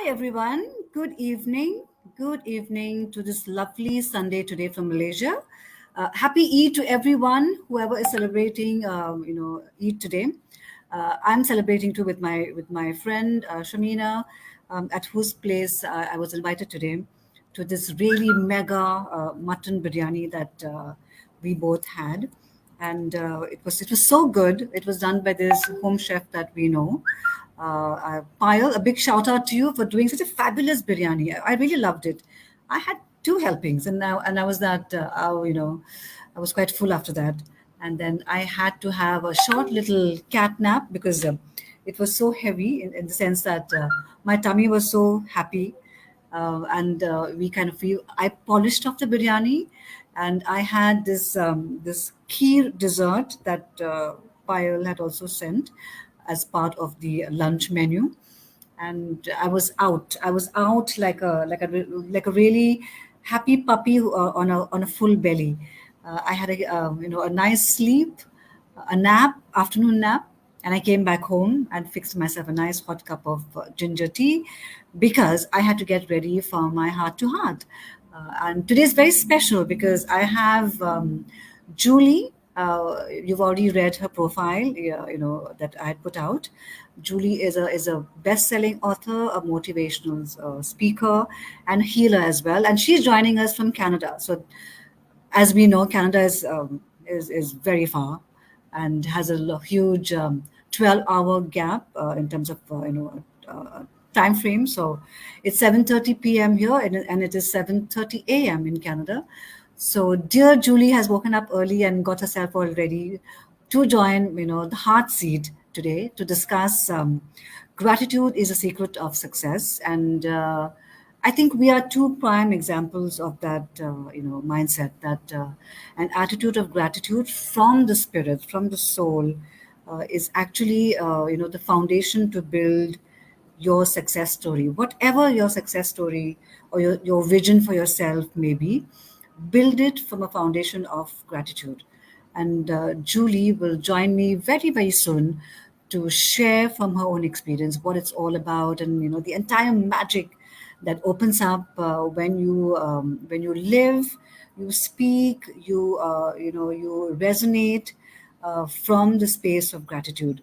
everyone. Good evening. Good evening to this lovely Sunday today from Malaysia. Happy Eid to everyone, whoever is celebrating, Eid today. I'm celebrating too with my friend Shamina, at whose place I was invited today to this really mega mutton biryani that we both had, and it was so good. It was done by this home chef that we know. Payal, a big shout out to you for doing such a fabulous biryani. I really loved it. I had two helpings, and I was I was quite full after that. And then I had to have a short little cat nap because it was so heavy in the sense that my tummy was so happy, and we kind of feel. I polished off the biryani, and I had this kheer dessert that Payal had also sent as part of the lunch menu, and I was out. I was out like a really happy puppy on a full belly. I had a nice sleep, a nap, afternoon nap, and I came back home and fixed myself a nice hot cup of ginger tea because I had to get ready for my heart to heart. And today is very special because I have Julie. You've already read her profile, that I had put out. Julie is a best-selling author, a motivational speaker, and healer as well, and she's joining us from Canada. So as we know, Canada is very far and has a huge 12-hour gap in terms of time frame. So it's 7:30 p.m. here, and it is 7:30 a.m. in Canada. So dear Julie has woken up early and got herself all ready to join the heart seat today to discuss gratitude is a secret of success. And I think we are two prime examples of that, mindset, that an attitude of gratitude from the spirit, from the soul, is actually, the foundation to build your success story. Whatever your success story or your vision for yourself may be, build it from a foundation of gratitude. And Julie will join me very, very soon to share from her own experience what it's all about, and the entire magic that opens up when you live, you speak, you resonate from the space of gratitude,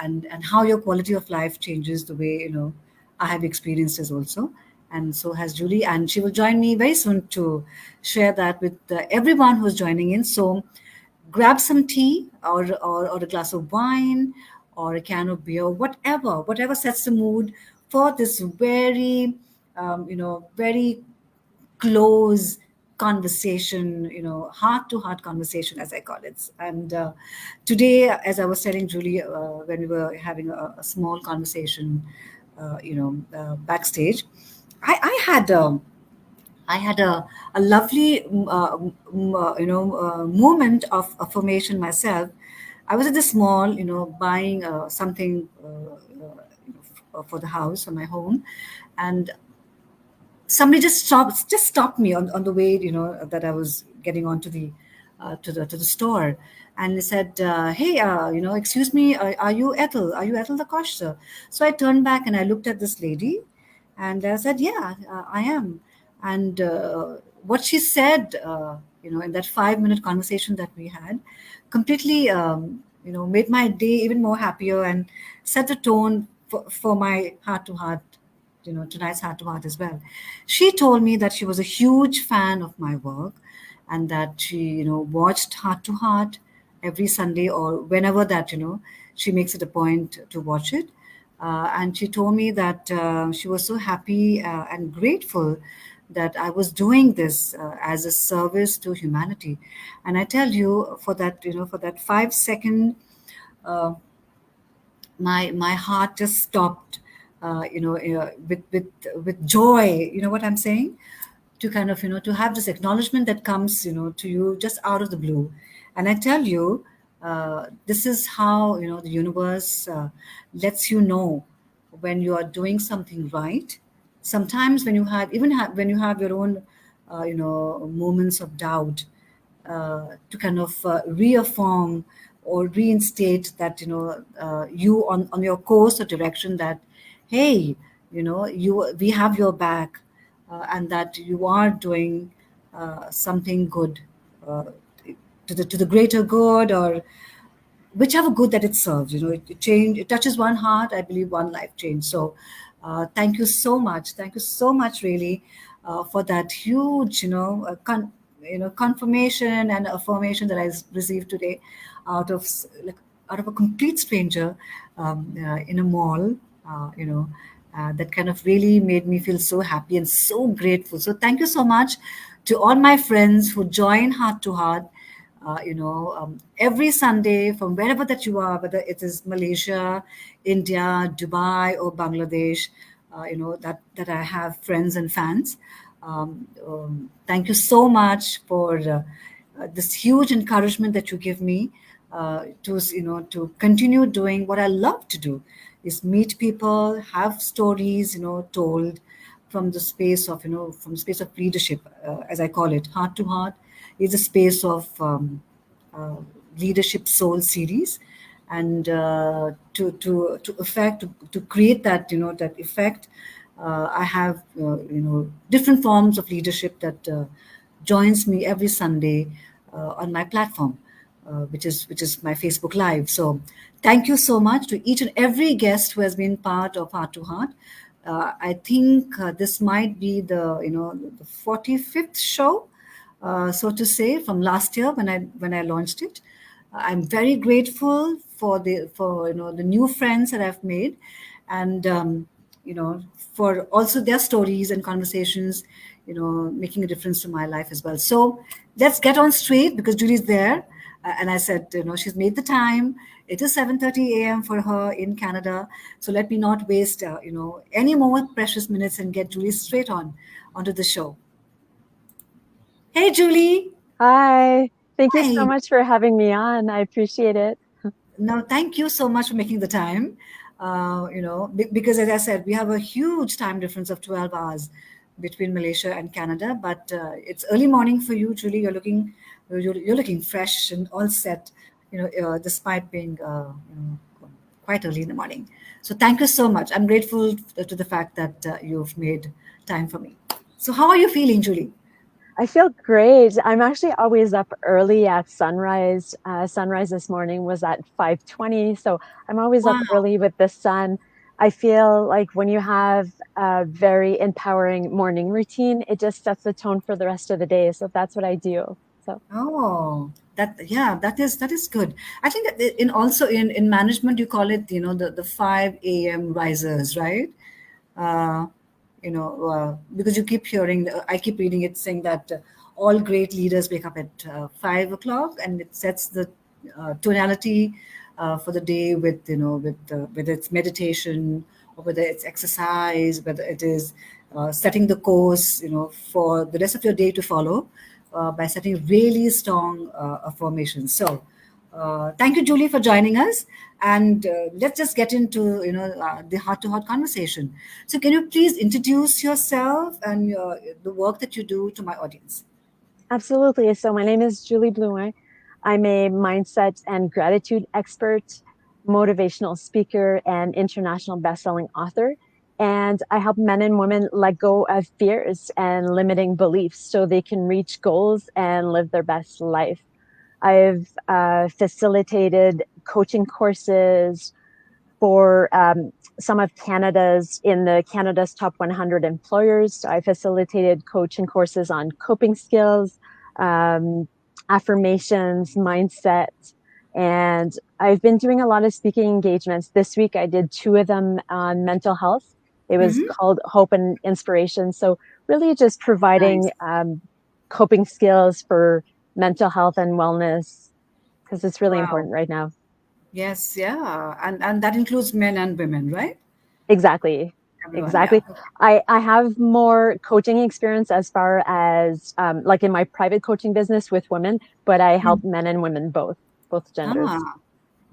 and how your quality of life changes the way I have experienced this also, and so has Julie, and she will join me very soon to share that with everyone who's joining in. So grab some tea, or a glass of wine, or a can of beer, whatever sets the mood for this very very close conversation, heart to heart conversation, as I call it. And today, as I was telling Julie when we were having a small conversation, backstage, I had. I had a lovely moment of affirmation myself. I was at the mall, buying something for the house or my home, and somebody just stopped me on the way, that I was getting onto the store, and he said, hey, excuse me, are you Ethel? Are you Ethel Da Costa? So I turned back and I looked at this lady, and I said, yeah, I am. And what she said, in that 5-minute conversation that we had, completely, made my day even more happier and set the tone for my heart to heart, tonight's heart to heart as well. She told me that she was a huge fan of my work, and that she, watched Heart to Heart every Sunday, or whenever that, she makes it a point to watch it. And she told me that she was so happy and grateful that I was doing this as a service to humanity. And I tell you, for that 5 second, uh, my heart just stopped, with joy. You know what I'm saying? To kind of, to have this acknowledgement that comes, to you just out of the blue. And I tell you, this is how, the universe lets you know when you are doing something right. Sometimes when you have your own moments of doubt, to kind of reaffirm or reinstate that, you on your course or direction, that hey, we have your back, and that you are doing something good, uh, to the greater good, or whichever good that it serves. It touches one heart, I believe one life change. So thank you so much, thank you so much, really, for that huge, confirmation and affirmation that I received today, out of out of a complete stranger, in a mall, that kind of really made me feel so happy and so grateful. So thank you so much to all my friends who join Heart to Heart, every Sunday, from wherever that you are, whether it is Malaysia, India, Dubai, or Bangladesh. That I have friends and fans. Thank you so much for this huge encouragement that you give me, to continue doing what I love to do, is meet people, have stories, told from the space of, from the space of leadership, as I call it. Heart to Heart is a space of uh, leadership soul series, and to effect, to create that, that effect. I have, different forms of leadership that joins me every Sunday on my platform, which is my Facebook Live. So thank you so much to each and every guest who has been part of Heart to Heart. I think this might be the 45th show, so to say, from last year when I launched it. I'm very grateful for the new friends that I've made, and for also their stories and conversations, making a difference to my life as well. So let's get on straight, because Julie's there, and I said, she's made the time. It is 7:30 a.m. for her in Canada, so let me not waste any more precious minutes and get Julie straight onto the show. Hey, Julie. Hi. Thank you so Hi. much for having me on. I appreciate it. No, thank you so much for making the time. Because as I said, we have a huge time difference of 12 hours between Malaysia and Canada. But it's early morning for you, Julie. You're looking fresh and all set, despite being quite early in the morning. So thank you so much. I'm grateful to the fact that you've made time for me. So how are you feeling, Julie? I feel great. I'm actually always up early at sunrise. Sunrise this morning was at 5:20, so I'm always up Wow. early with the sun. I feel like when you have a very empowering morning routine, it just sets the tone for the rest of the day. So that's what I do. So Oh, that is good. I think that in management you call it, the 5 a.m. risers, right? Uh, because you keep hearing, I keep reading it saying that all great leaders wake up at 5 o'clock, and it sets the tonality for the day with, whether it's meditation, or whether it's exercise, whether it is setting the course, for the rest of your day to follow, by setting really strong affirmations. So thank you, Julie, for joining us. And let's just get into the heart-to-heart conversation. So, can you please introduce yourself and the work that you do to my audience? absolutely. So my name is Julie Blouin. I'm a mindset and gratitude expert, motivational speaker, and international bestselling author. And I help men and women let go of fears and limiting beliefs so they can reach goals and live their best life. I've facilitated coaching courses for some of Canada's top 100 employers. So I facilitated coaching courses on coping skills, um, affirmations, mindset, and I've been doing a lot of speaking engagements. This week I did two of them on mental health. It was Hmm. called Hope and Inspiration. So really just providing Nice. coping skills for mental health and wellness because it's really Wow. important right now. Yes, yeah, and that includes men and women, right? Exactly. Everyone, yeah. Exactly. I have more coaching experience as far as like in my private coaching business with women, but I help Mm. men and women both genders. Ah,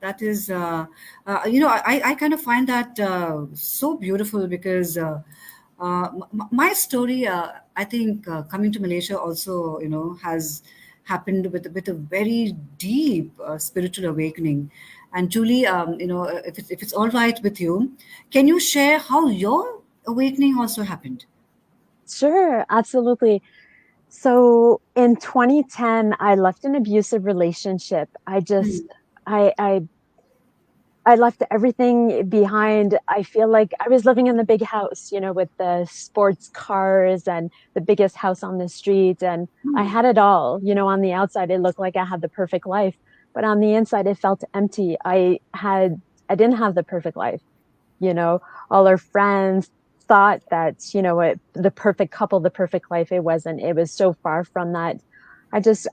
that is, I kind of find that so beautiful, because my story, I think, coming to Malaysia also, has happened with a very deep spiritual awakening. And Julie, if it's all right with you, can you share how your awakening also happened? Sure, absolutely. So in 2010, I left an abusive relationship. Mm, I left everything behind. I feel like I was living in the big house, with the sports cars and the biggest house on the street. And I mm, had it all. On the outside, it looked like I had the perfect life. But on the inside, it felt empty. I didn't have the perfect life. you know all our friends thought that the perfect couple, the perfect life. It wasn't. It was so far from that.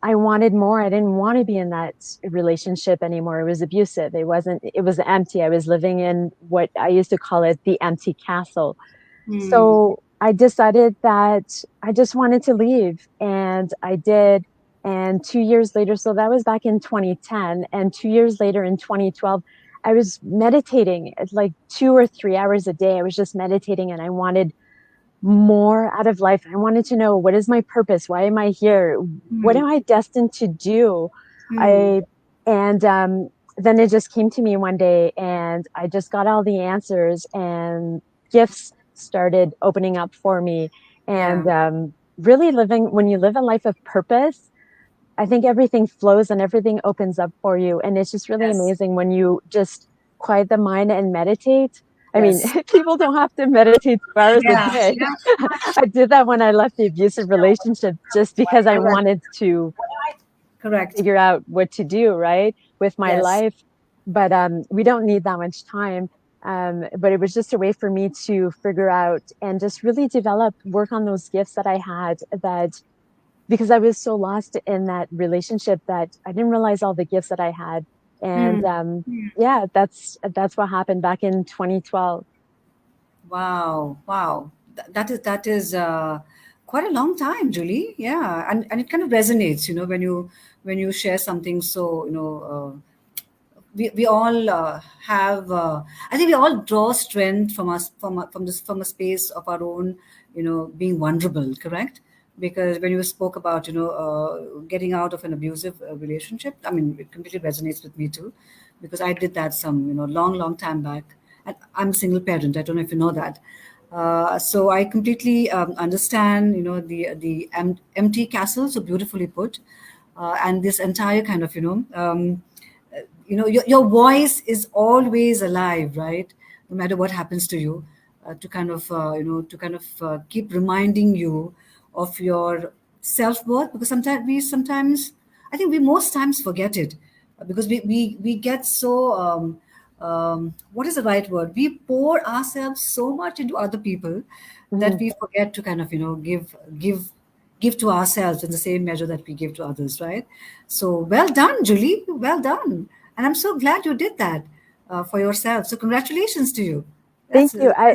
I wanted more. I didn't want to be in that relationship anymore. It was abusive. It was empty. I was living in what I used to call it the empty castle. mm. So I decided that I just wanted to leave, and I did. And 2 years later, so that was back in 2010, and 2 years later in 2012, I was meditating like 2 or 3 hours a day. I was just meditating, and I wanted more out of life. I wanted to know, what is my purpose? Why am I here? What Mm, am I destined to do? mm, I and Then it just came to me one day, and I just got all the answers, and gifts started opening up for me. yeah. And really, living when you live a life of purpose, I think everything flows and everything opens up for you. And it's just really Yes. amazing when you just quiet the mind and meditate. I mean, Yes. people don't have to meditate 2 hours a Yeah. day. Yeah. I did that when I left the abusive relationship, just because I Correct. wanted to Correct. figure out what to do, right, with my Yes. life. But we don't need that much time. But it was just a way for me to figure out and just really work on those gifts that I had, that because I was so lost in that relationship that I didn't realize all the gifts that I had. And Mm. yeah, that's what happened back in 2012. Wow. Wow. That is quite a long time, Julie. Yeah, and it kind of resonates, when you share something so, we all have I think we all draw strength from us from a space of our own, being vulnerable, correct? Because when you spoke about, getting out of an abusive relationship, I mean, it completely resonates with me too, because I did that some, long time back. And I'm a single parent, I don't know if you know that. So I completely understand, the empty castle, so beautifully put. And this entire kind of, your voice is always alive, right? No matter what happens to you, to kind of keep reminding you of your self-worth, because sometimes I think we most times forget it, because we get so what is the right word, we pour ourselves so much into other people that Mhm. we forget to kind of, give to ourselves in the same measure that we give to others, right? So well done, Julie. Well done. And I'm so glad you did that for yourself. So congratulations to you. Thank That's you. I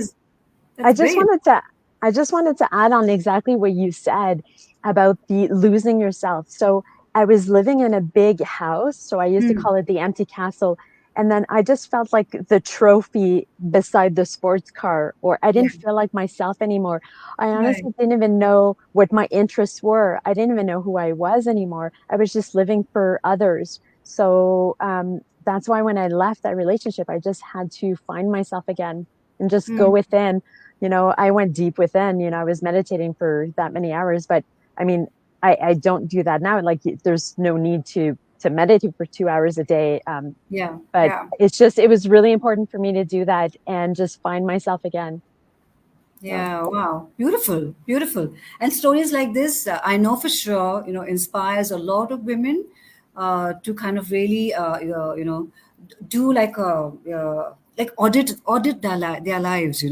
that's just great. wanted to I just wanted to add on exactly what you said about the losing yourself. So I was living in a big house, so I used to Mm, call it the empty castle. And then I just felt like the trophy beside the sports car, or I yeah. didn't feel like myself anymore. I Right. honestly didn't even know what my interests were. I didn't even know who I was anymore. I was just living for others. So that's why when I left that relationship, I just had to find myself again and just go Mm, within. I went deep within. I was meditating for that many hours. But I mean, I don't do that now. Like, there's no need to meditate for 2 hours a day. yeah. But Yeah. it was really important for me to do that and just find myself again. So Yeah, wow. Beautiful, beautiful. And stories like this, I know for sure, inspires a lot of women to kind of really, do like a, like audit their lives,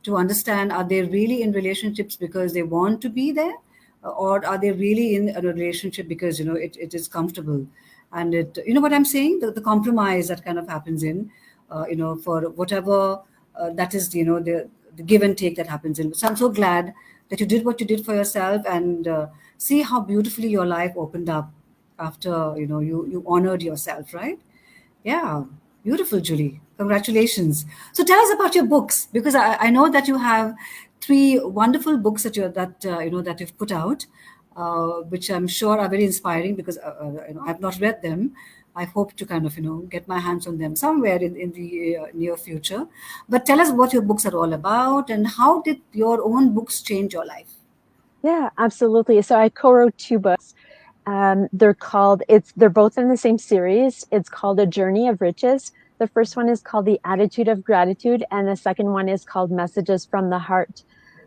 to understand, are they really in relationships because they want to be there, or are they really in a relationship because, it is comfortable. And you know what I'm saying? The compromise that kind of happens in, for whatever that is, the give and take that happens in. So I'm so glad that you did what you did for yourself, and see how beautifully your life opened up after, you honored yourself, right? Yeah, beautiful, Julie. Congratulations. So tell us about your books, because I know that you have three wonderful books that you've put out, which I'm sure are very inspiring, because I've not read them. I hope to kind of, get my hands on them somewhere in the near future. But tell us what your books are all about and how did your own books change your life? Yeah, absolutely. So I co-wrote two books. They're both in the same series. It's called A Journey of Riches. The first one is called The Attitude of Gratitude, and the second one is called Messages from the Heart.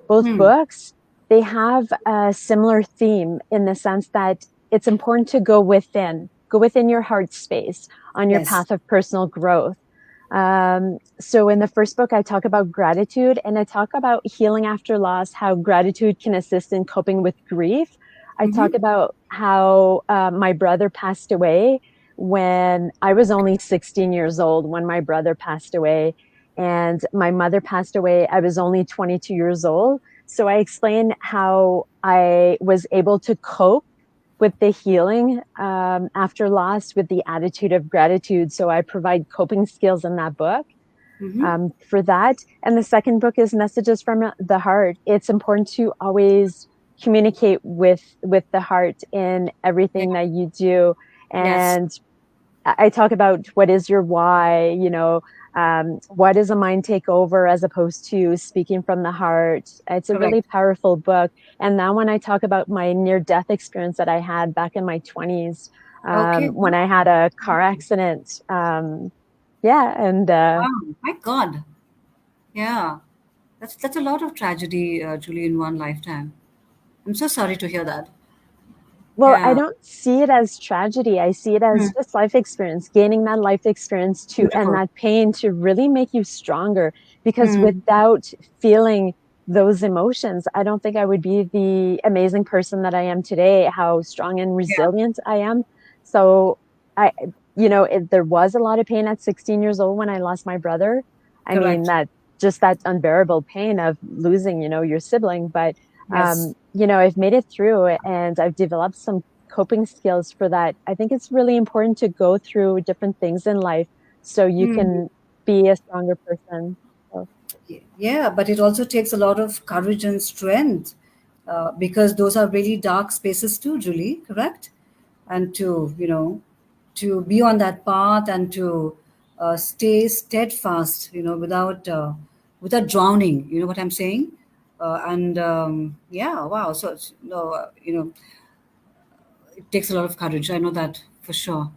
Both Hmm. books, they have a similar theme in the sense that it's important to go within your heart space on your Yes. path of personal growth. So in the first book, I talk about gratitude and I talk about healing after loss, how gratitude can assist in coping with grief. I talk Mm-hmm. about how my brother passed away when I was only 16 years old when my brother passed away. And my mother passed away. I was only 22 years old. So I explain how I was able to cope with the healing after loss with the attitude of gratitude. So I provide coping skills in that book Mm-hmm. for that. And the second book is Messages from the Heart. It's important to always communicate with the heart in Yeah. everything that you do. Yes. And I talk about what is your why, what is a mind takeover as opposed to speaking from the heart. It's a Correct. really powerful book. And now when I talk about my near death experience that I had back in my 20s, Okay. when I had a car accident. Yeah. And Wow. My God. Yeah. That's a lot of tragedy, Julie, in one lifetime. I'm so sorry to hear that. Well, I Yeah. don't see it as tragedy. I see it as Hmm. just life experience, gaining that life experience to and Beautiful. that pain to really make you stronger. Because Hmm. without feeling those emotions, I don't think I would be the amazing person that I am today, how strong and Yeah. resilient I am. So I, there was a lot of pain at 16 years old when I lost my brother. I mean, Correct. that unbearable pain of losing, your sibling, but Yes. I've made it through and I've developed some coping skills for that. I think it's really important to go through different things in life so you Hmm. can be a stronger person. So, Yeah, but it also takes a lot of courage and strength because those are really dark spaces too, Julie, correct? And to be on that path and to stay steadfast, without drowning. You know what I'm saying? And yeah, wow. So, no, it takes a lot of courage. I know that for sure,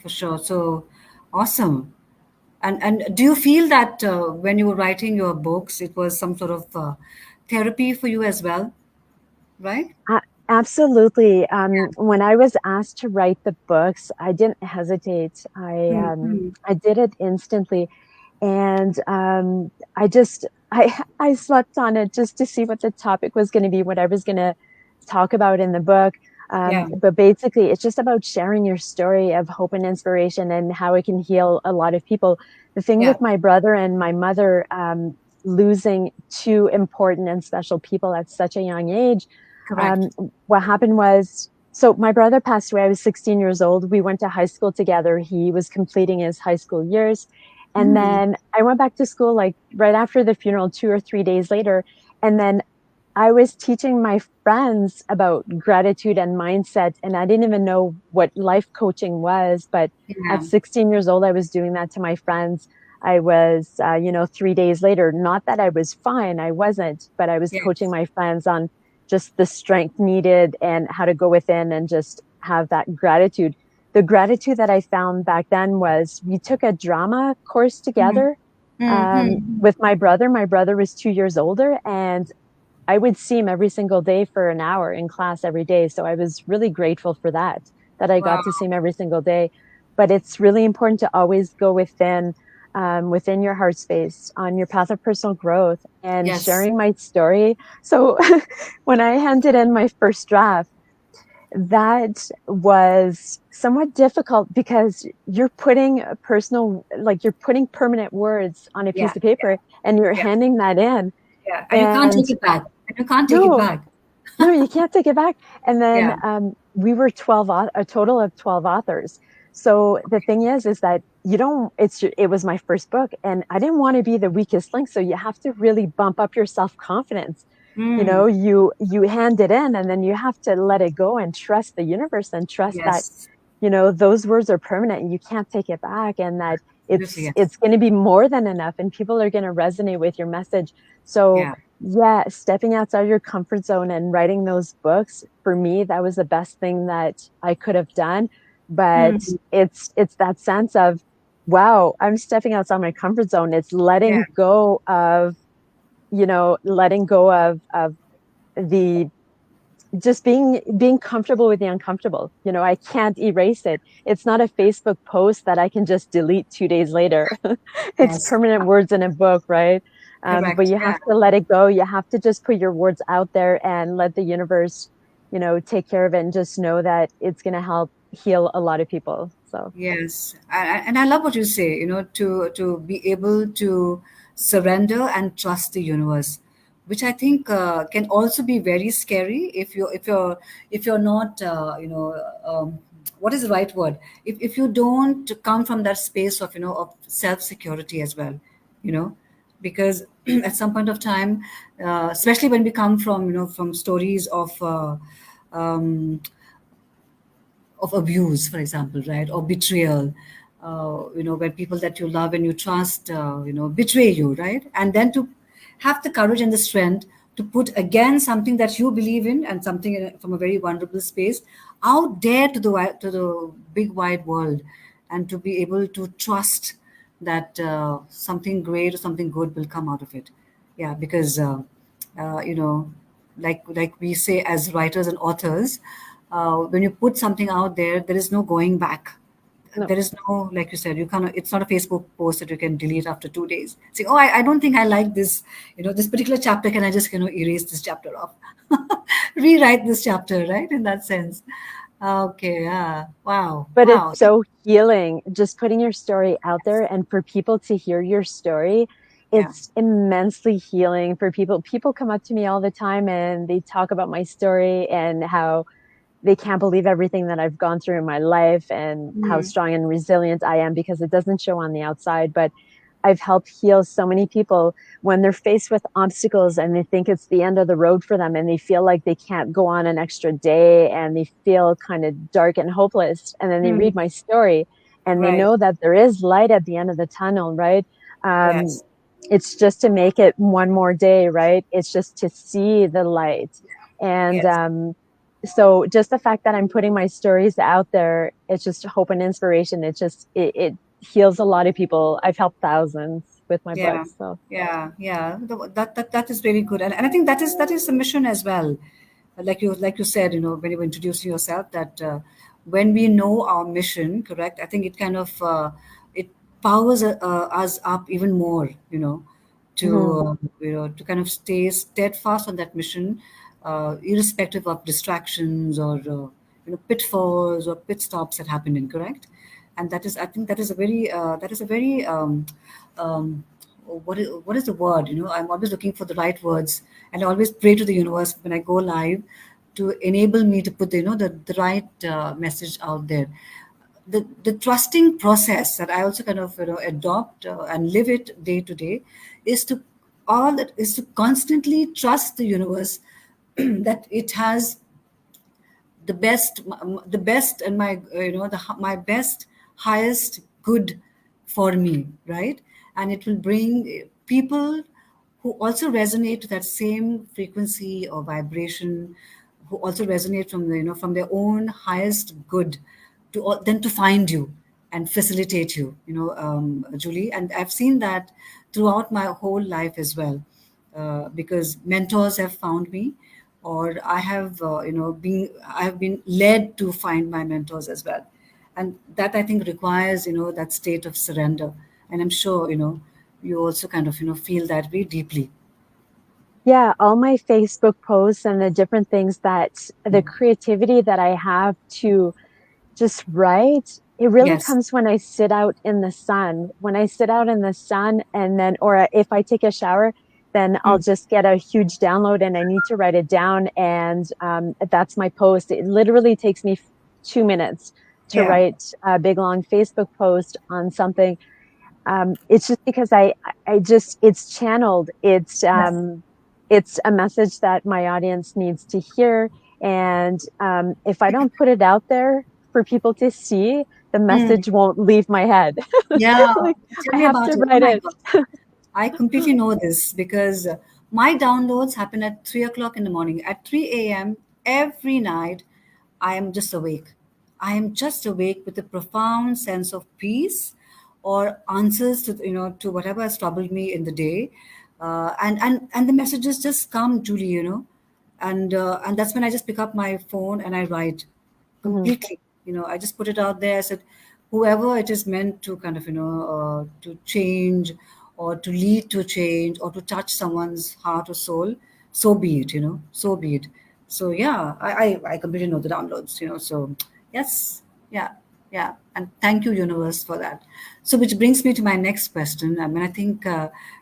for sure. So, awesome. And do you feel that when you were writing your books, it was some sort of therapy for you as well, right? absolutely. When I was asked to write the books, I didn't hesitate. Mm-hmm. I did it instantly. And I just I slept on it just to see what the topic was going to be, what I was going to talk about in the book. Yeah, But basically, it's just about sharing your story of hope and inspiration and how it can heal a lot of people. The thing yeah, with my brother and my mother, losing two important and special people at such a young age, correct. um, what happened was, so my brother passed away. I was 16 years old. We went to high school together. He was completing his high school years. And Mm, then I went back to school like right after the funeral, 2 or 3 days later. And then I was teaching my friends about gratitude and mindset. And I didn't even know what life coaching was. But yeah, at 16 years old, I was doing that to my friends. I was, 3 days later, not that I was fine, I wasn't, but I was coaching yes. my friends on just the strength needed and how to go within and just have that gratitude. The gratitude that I found back then was we took a drama course Mm, together mm, with my brother. My brother was 2 years older, and I would see him every single day for an hour in class every day. So I was really grateful for that, that I wow. got to see him every single day. But it's really important to always go within your heart space on your path of personal growth and Yes. sharing my story. So when I handed in my first draft, that was somewhat difficult because you're putting you're putting permanent words on a Yeah, piece of paper and you're yeah, handing that in. yeah. And you can't And take it back. And you can't take it no, back. no, you can't take it back. And then Yeah. we were a total of 12 authors. So the thing is that you don't, it was my first book and I didn't want to be the weakest link. So you have to really bump up your self-confidence. Mm, You hand it in and then you have to let it go and trust the universe and trust that, yes. those words are permanent and you can't take it back, and that Absolutely, yes. it's going to be more than enough and people are going to resonate with your message. So Yeah. yeah, stepping outside your comfort zone and writing those books, for me, that was the best thing that I could have done. But Hmm. it's that sense of, wow, I'm stepping outside my comfort zone. It's Yeah. letting go of the just being comfortable with the uncomfortable. I can't erase it. It's not a Facebook post that I can just delete 2 days later. It's Yes. permanent words in a book, right? But Correct. you Yeah. have to let it go. You have to just put your words out there and let the universe, take care of it, and just know that it's going to help heal a lot of people. So Yes, and I love what you say, to be able to surrender and trust the universe, which I think can also be very scary if you're not, what is the right word? If you don't come from that space of of self security as well, you know, because at some point of time, especially when we come from from stories um, of abuse, for example, right, or betrayal, when people that you love and you trust, betray you, right, and then to have the courage and the strength to put again something that you believe in and something from a very vulnerable space out there to the big wide world, and to be able to trust that something great or something good will come out of it. Yeah, because uh, you know like we say as writers and authors, when you put something out there, there is no going back. no. There is no, like you said, you can't, it's not a Facebook post that you can delete after 2 days. Say, oh, I don't think I like this, this particular chapter. Can I just, erase this chapter off? Rewrite this chapter, right? In that sense. Okay. Yeah. Wow. But it's Wow. so healing just putting your story out there, and for people to hear your story, Yeah. it's immensely healing for people. People come up to me all the time and they talk about my story and how they can't believe everything that I've gone through in my life and how Mm. strong and resilient I am, because it doesn't show on the outside. But I've helped heal so many people when they're faced with obstacles and they think it's the end of the road for them and they feel like they can't go on an extra day and they feel kind of dark and hopeless. And then they Mm. read my story and they Right. know that there is light at the end of the tunnel, right? Um, Yes. it's just to make it one more day, right? It's just to see the light. And Yes. so just the fact that I'm putting my stories out there, it's just hope and inspiration. It heals a lot of people. I've helped thousands with my Yeah, books. So yeah. That is very good, and I think that is the mission as well. Like you said, when you were introducing yourself, that when we know our mission, correct? I think it kind of it powers us up even more, mhm. to kind of stay steadfast on that mission, irrespective of distractions or pitfalls or pit stops that happen in, correct? And that is, I think, that is a very um, what is the word? I'm always looking for the right words, and I always pray to the universe when I go live to enable me to put the right message out there. The trusting process that I also kind of adopt and live it day to day is to all that is to constantly trust the universe that it has the best and my my best, highest good for me, right? And it will bring people who also resonate to that same frequency or vibration, who also resonate from from their own highest good, then to find you and facilitate you, Julie. And I've seen that throughout my whole life as well, because mentors have found me, or I have been led to find my mentors as well, and that I think requires that state of surrender, and I'm sure you also kind of feel that very deeply. Yeah, all my Facebook posts and the different things that the creativity that I have to just write, it really Yes. comes when I sit out in the sun. When I sit out in the sun, and then, or if I take a shower, then I'll Mm. just get a huge download and I need to write it down. And that's my post. It literally takes me 2 minutes to Yeah. write a big long Facebook post on something. It's just because I just, it's channeled. Yes. It's a message that my audience needs to hear. And if I don't put it out there, for people to see, the Mm. message won't leave my head. Yeah, Like tell I me have about to it. Oh write my it. God. I completely know this because my downloads happen at 3 o'clock in the morning. At 3 a.m. every night, I am just awake. I am just awake with a profound sense of peace or answers to to whatever has troubled me in the day, and the messages just come, Julie. And that's when I just pick up my phone and I write Mhm. completely. I just put it out there. I said, whoever it is meant to kind of to change or to lead to change or to touch someone's heart or soul, so be it. So be it. So yeah, I completely know the downloads. So yes, yeah, yeah, and thank you, universe, for that. So which brings me to my next question. I mean, I think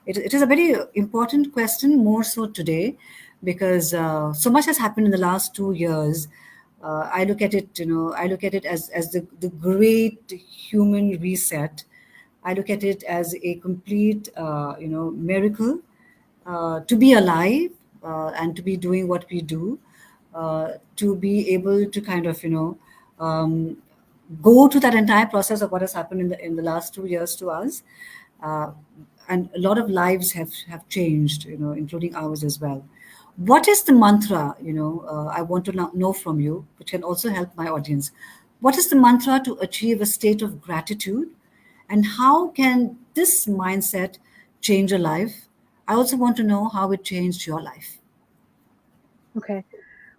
it is a very important question, more so today, because so much has happened in the last 2 years. I look at it, I look at it as the great human reset. I look at it as a complete, miracle to be alive and to be doing what we do, to be able to kind of, go to that entire process of what has happened in the last 2 years to us. Uh, and a lot of lives have changed, including ours as well. What is the mantra, I want to know from you, which can also help my audience. What is the mantra to achieve a state of gratitude? And how can this mindset change your life? I also want to know how it changed your life. Okay.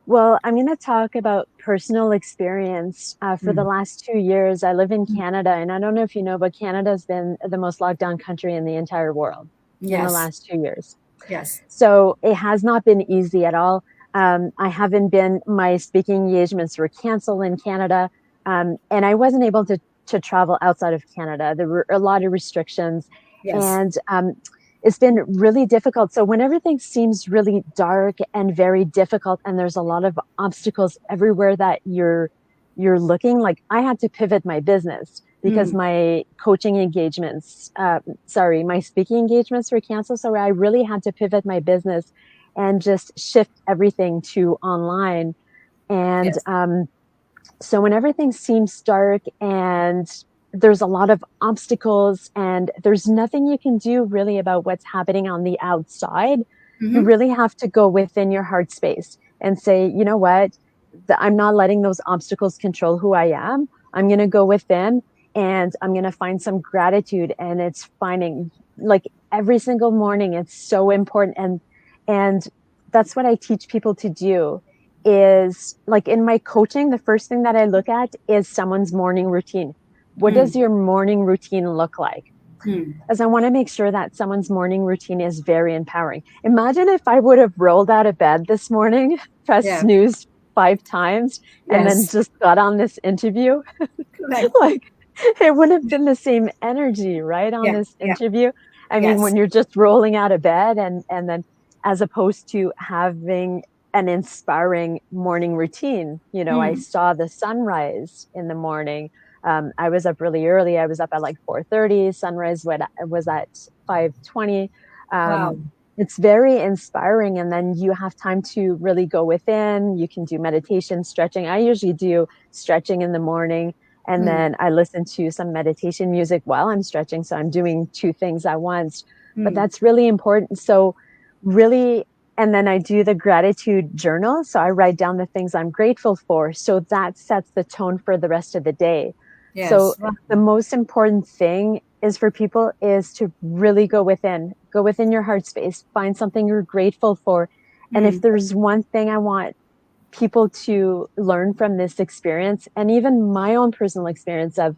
Well, I'm going to talk about personal experience. For the Mm. last 2 years, I live in Canada, and I don't know if you know, but Canada's been the most locked down country in the entire world in the Yes, last 2 years. yes. So it has not been easy at all. I haven't been, my speaking engagements were canceled in Canada, and I wasn't able to travel outside of Canada. There were a lot of restrictions, Yes. and it's been really difficult. So when everything seems really dark and very difficult, and there's a lot of obstacles everywhere that you're looking, like I had to pivot my business because Mm. my coaching engagements, sorry, my speaking engagements were canceled. So I really had to pivot my business and just shift everything to online. And Yes. so when everything seems dark and there's a lot of obstacles and there's nothing you can do really about what's happening on the outside, you Mm-hmm. really have to go within your heart space and say, you know what, I'm not letting those obstacles control who I am. I'm going to go within and I'm going to find some gratitude. And it's finding, like, every single morning, it's so important. And that's what I teach people to do. Is like in my coaching, the first thing that I look at is someone's morning routine. What does Mm. your morning routine look like? Mm. As I want to make sure that someone's morning routine is very empowering. Imagine if I would have rolled out of bed this morning, pressed Yeah. snooze 5 times, and then Yes. just got on this interview. Correct. Like, it wouldn't have been the same energy, right, on Yeah. this Yeah. interview. I mean, Yes. when you're just rolling out of bed and then, as opposed to having an inspiring morning routine, I Mm. saw the sunrise in the morning. I was up really early. I was up at like 4:30. Sunrise was at 5:20. Wow. It's very inspiring, and then you have time to really go within. You can do meditation, stretching. I usually do stretching in the morning, and Mm. then I listen to some meditation music while I'm stretching. So I'm doing two things at once, but Mm. that's really important. So, really, and then I do the gratitude journal. So I write down the things I'm grateful for. So that sets the tone for the rest of the day. So Yes. Wow. the most important thing is for people is to really go within your heart space, find something you're grateful for. And if Mm. there's one thing I want people to learn from this experience, and even my own personal experience of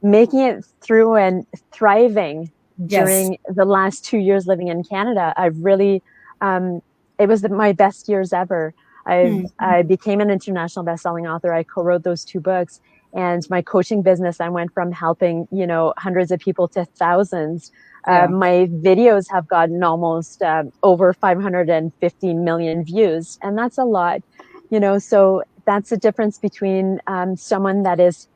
making it through and thriving Yes. during the last 2 years living in Canada, I've really, um, it was my best years ever. Mm. I became an international best-selling author. I co-wrote those two books, and my coaching business, I went from helping hundreds of people to thousands. Yeah. My videos have gotten almost over 550 million views, and that's a lot. So that's the difference between someone that is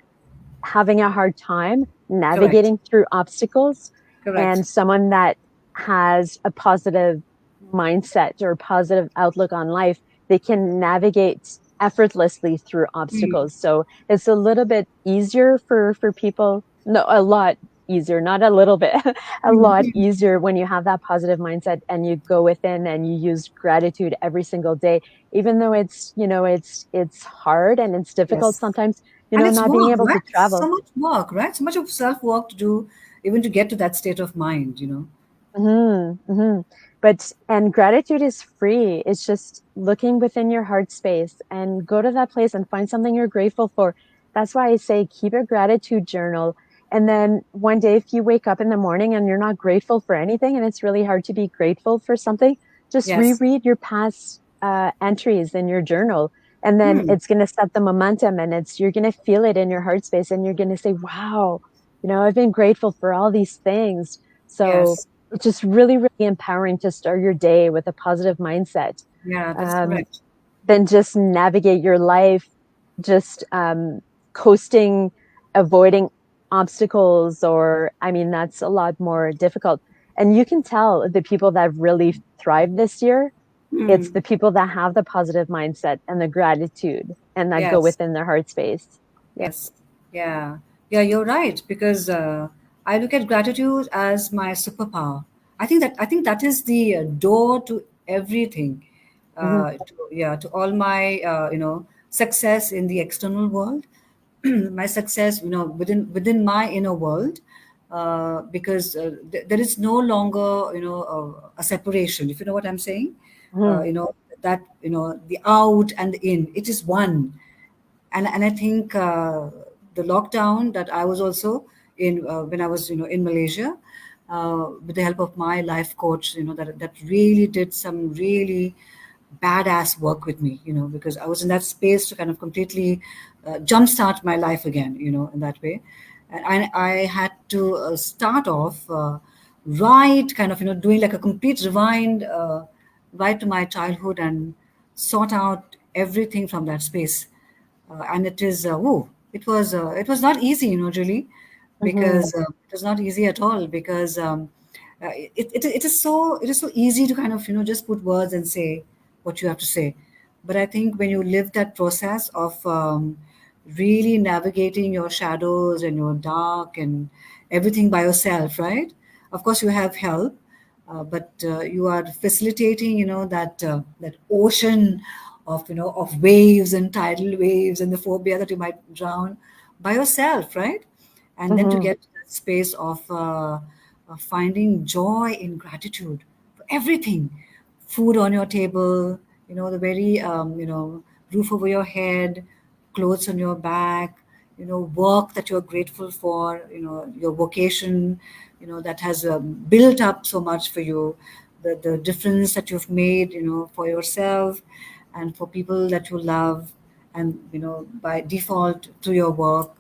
having a hard time Correct. navigating through obstacles Correct. and someone that has a positive mindset or positive outlook on life. They can navigate effortlessly through Mm. obstacles. So it's a little bit easier for people. No, a lot easier, not a little bit, a lot Mm. easier when you have that positive mindset and you go within and you use gratitude every single day, even though it's hard and it's difficult Yes. sometimes, And it's not being work, able to right? travel. So much work, right? So much of self work to do, even to get to that state of mind. But and gratitude is free. It's just looking within your heart space and go to that place and find something you're grateful for. That's why I say keep a gratitude journal. And then one day, if you wake up in the morning and you're not grateful for anything, and it's really hard to be grateful for something, just Yes. reread your past entries in your journal. And then Hmm. it's going to set the momentum and you're going to feel it in your heart space and you're going to say, wow, I've been grateful for all these things. So Yes. it's just really, really empowering to start your day with a positive mindset. Yeah, that's Um, correct. then just navigate your life, just coasting, avoiding obstacles, or I mean, that's a lot more difficult. And you can tell the people that really thrived this year, it's Hmm. the people that have the positive mindset and the gratitude and that go Yes. within their heart space. Yeah. Yes. Yeah. Yeah, you're right. Because I look at gratitude as my superpower. I think that is the door to everything. Hmm. To all my success in the external world, my success within my inner world, because there is no longer a separation, if you know what I'm saying. Hmm. That the out and the in, it is one. And I think the lockdown that I was also in, when I was in Malaysia, with the help of my life coach, that really did some really badass work with me, because I was in that space to kind of completely jumpstart my life again, in that way. And I had to start off right, kind of, doing like a complete rewind, right to my childhood, and sort out everything from that space. And it was not easy, really, Hmm. because it was not easy at all, because it is so easy to kind of just put words and say what you have to say. But I think when you live that process of really navigating your shadows and your dark and everything by yourself, right? Of course you have help, but you are facilitating, that ocean of waves and tidal waves and the phobia that you might drown by yourself, right? And then to Hmm. get to that space of finding joy in gratitude for everything, food on your table, the very roof over your head, clothes on your back, work that you're grateful for, your vocation, that has built up so much for you, the difference that you've made, for yourself and for people that you love, and by default to your work,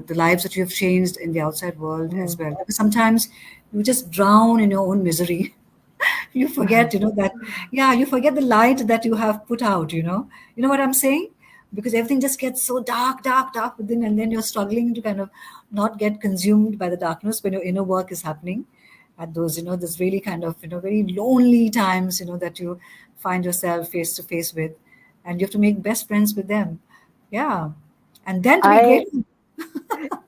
the lives that you've changed in the outside world Hmm. as well. Because sometimes you just drown in your own misery. You forget, that, yeah, you forget the light that you have put out, you know what I'm saying? Because everything just gets so dark, dark, dark within, and then you're struggling to kind of not get consumed by the darkness when your inner work is happening at those, those really kind of, very lonely times, that you find yourself face to face with, and you have to make best friends with them. Yeah. And then to be I grateful.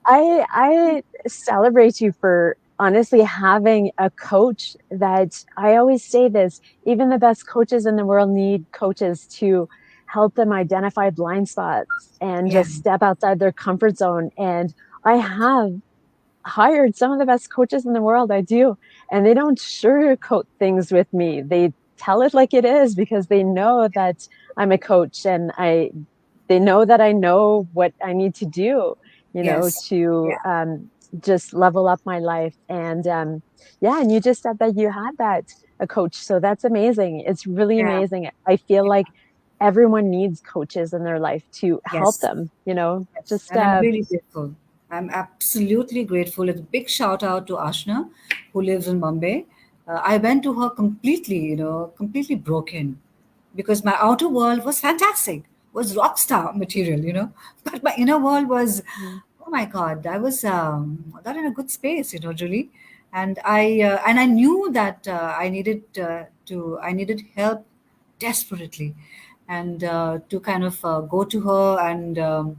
I celebrate you for honestly having a coach that I always say this, even the best coaches in the world need coaches to help them identify blind spots and Yeah. just step outside their comfort zone. And I have hired some of the best coaches in the world. I do. And they don't sugarcoat things with me. They tell it like it is because they know that I'm a coach and they know that I know what I need to do, Yes. to Yeah. just level up my life. And yeah, and you just said that you had that a coach. So that's amazing. It's really Yeah. amazing. I feel like everyone needs coaches in their life to help Yes. them, Yes, just and I'm really grateful. I'm absolutely grateful. A big shout out to Ashna, who lives in Bombay. I went to her completely, completely broken, because my outer world was fantastic, was rock star material, but my inner world was, Mhm. oh my God, I was not in a good space, Julie, and I knew that I needed help desperately, and to kind of go to her and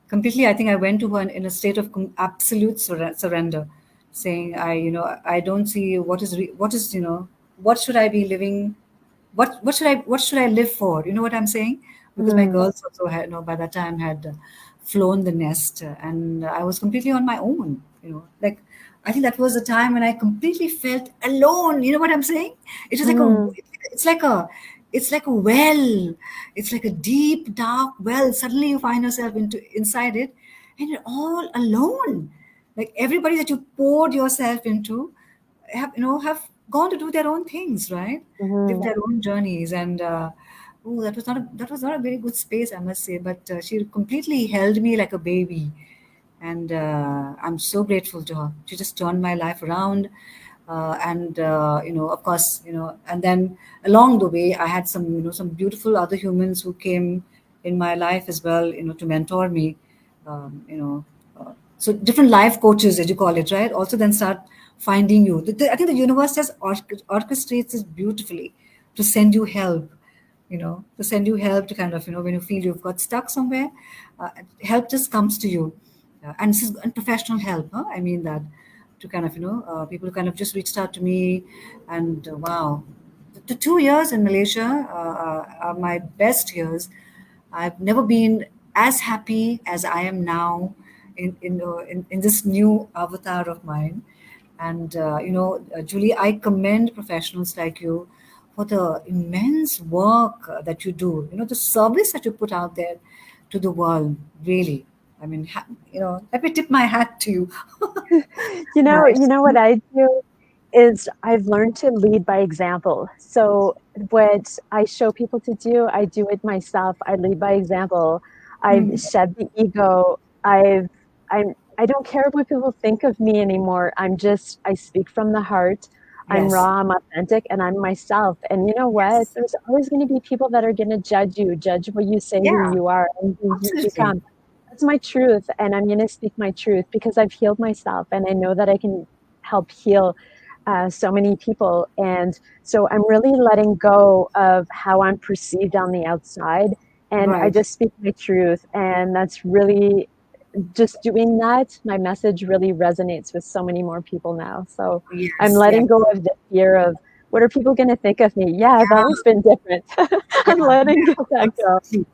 completely, I think I went to her in a state of absolute surrender, saying, I don't see what is, what should I be living, what should I live for? You know what I'm saying? Because my Mm, girls also had, by that time had flown the nest, and I was completely on my own. Like I think that was the time when I completely felt alone. You know what I'm saying? It was like mm, it's like a, it's like a well. It's like a deep, dark well. Suddenly you find yourself inside it, and you're all alone. Like everybody that you poured yourself into have gone to do their own things, right? Live mhm. their own journeys, and that was not a very good space, I must say. But she completely held me like a baby, and I'm so grateful to her. She just turned my life around, and of course, and then along the way, I had some some beautiful other humans who came in my life as well, to mentor me. So different life coaches, as you call it, right? Also, then start finding you. I think the universe just orchestrates this beautifully to send you help, to send you help to kind of, when you feel you've got stuck somewhere, help just comes to you. And this is and professional help, huh? I mean that, to kind of, people who kind of just reached out to me, and wow, the 2 years in Malaysia are my best years. I've never been as happy as I am now in this new avatar of mine. And Julie, I commend professionals like you for the immense work that you do. The service that you put out there to the world. Really, I mean, let me tip my hat to you. You Nice. know what I do is I've learned to lead by example. So what I show people to do, I do it myself. I lead by example. I've Hmm. shed the ego. I don't care what people think of me anymore. I speak from the heart. I'm Yes. raw, I'm authentic, and I'm myself. And you know what? Yes. There's always going to be people that are going to judge you, judge what you say, who Yeah. you are, and who you Absolutely. become. That's my truth, and I'm going to speak my truth because I've healed myself, and I know that I can help heal so many people. And so I'm really letting go of how I'm perceived on the outside, and I Right. just speak my truth. And that's really just doing that. My message really resonates with so many more people now. So I'm Yes. letting Yes. go of the fear of what are people going to think of me? Yeah, I've always been different. Yeah. I'm letting Yeah. that go. Absolutely.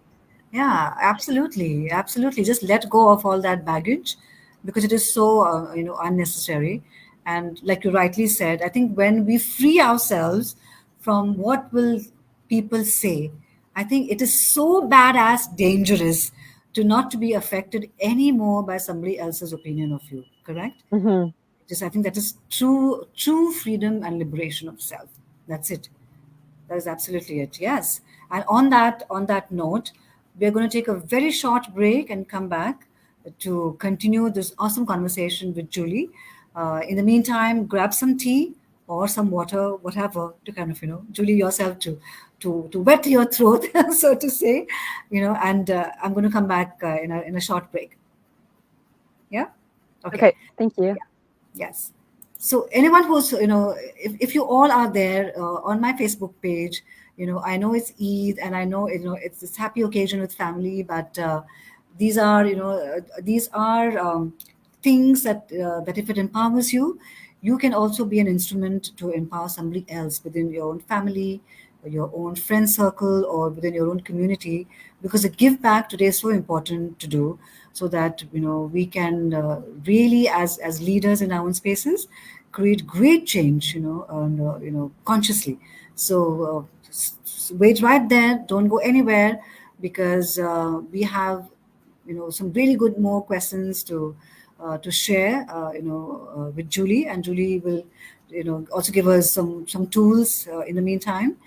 Yeah, absolutely, absolutely. Just let go of all that baggage, because it is so unnecessary. And like you rightly said, I think when we free ourselves from what will people say, I think it is so badass dangerous to not to be affected anymore by somebody else's opinion of you. Correct? Hmm. Just I think that is true freedom and liberation of self. That's it. That is absolutely it. Yes. And on that note, we're going to take a very short break and come back to continue this awesome conversation with Julie. In the meantime, grab some tea or some water, whatever, to kind of, Julie, yourself to wet your throat, so to say, And I'm going to come back in a short break. Yeah. Okay. Okay, thank you. Yes. So anyone who's, if you all are there on my Facebook page, I know it's Eid, and I know, it's this happy occasion with family, but these are things that if it empowers you, you can also be an instrument to empower somebody else within your own family, or your own friend circle, or within your own community, because the give back today is so important to do, so that we can really, as leaders in our own spaces, create great change, and consciously. So wait right there, don't go anywhere, because we have some really good more questions to share, with Julie, and Julie will also give us some tools in the meantime,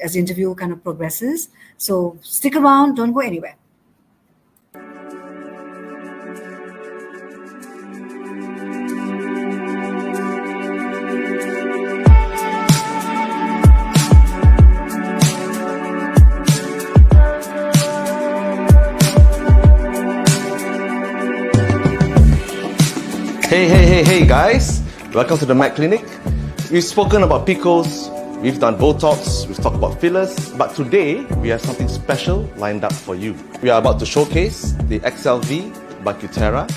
as the interview kind of progresses. So stick around, don't go anywhere. Hey, hey, hey, hey, guys. Welcome to the Mac Clinic. We've spoken about PCOS, We've done Botox, we've talked about fillers, but today we have something special lined up for you. We are about to showcase the XLV by Cutera,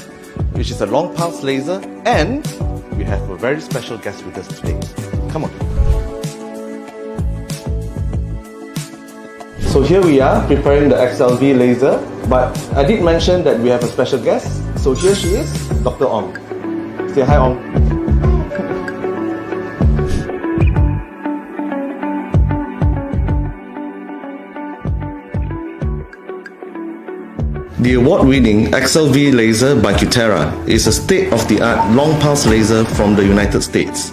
which is a long pulse laser, and we have a very special guest with us today. Come on. So here we are preparing the XLV laser, but I did mention that we have a special guest. So here she is, Dr. Ong. Say hi, Ong. The award-winning XLV laser by Cutera is a state-of-the-art long-pulse laser from the United States.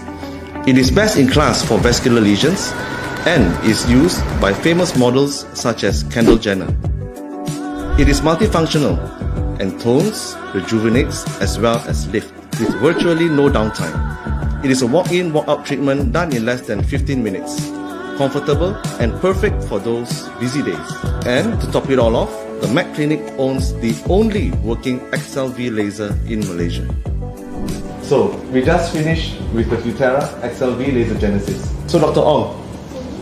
It is best in class for vascular lesions and is used by famous models such as Kendall Jenner. It is multifunctional and tones, rejuvenates as well as lifts with virtually no downtime. It is a walk-in, walk-out treatment done in less than 15 minutes. Comfortable and perfect for those busy days. And to top it all off, the Mac Clinic owns the only working XLV laser in Malaysia. So, we just finished with the Cutera XLV Laser Genesis. So, Dr. Ong,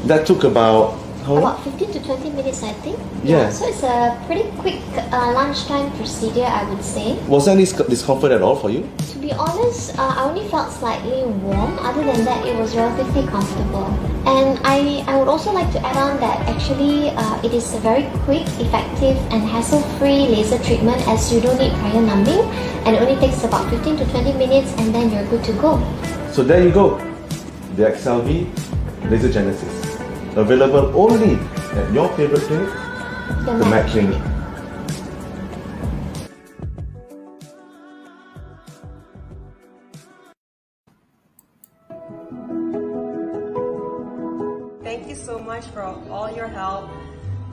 that took about how long? About 15 to 20 minutes, I think. Yeah. So it's a pretty quick lunchtime procedure, I would say. Was there any discomfort at all for you? To be honest, I only felt slightly warm. Other than that, it was relatively comfortable. And I would also like to add on that actually it is a very quick, effective and hassle-free laser treatment, as you don't need prior numbing, and it only takes about 15 to 20 minutes and then you're good to go. So there you go, the XLV Laser Genesis. Available only at your favorite clinic, the Mac Clinic. Thank you so much for all your help,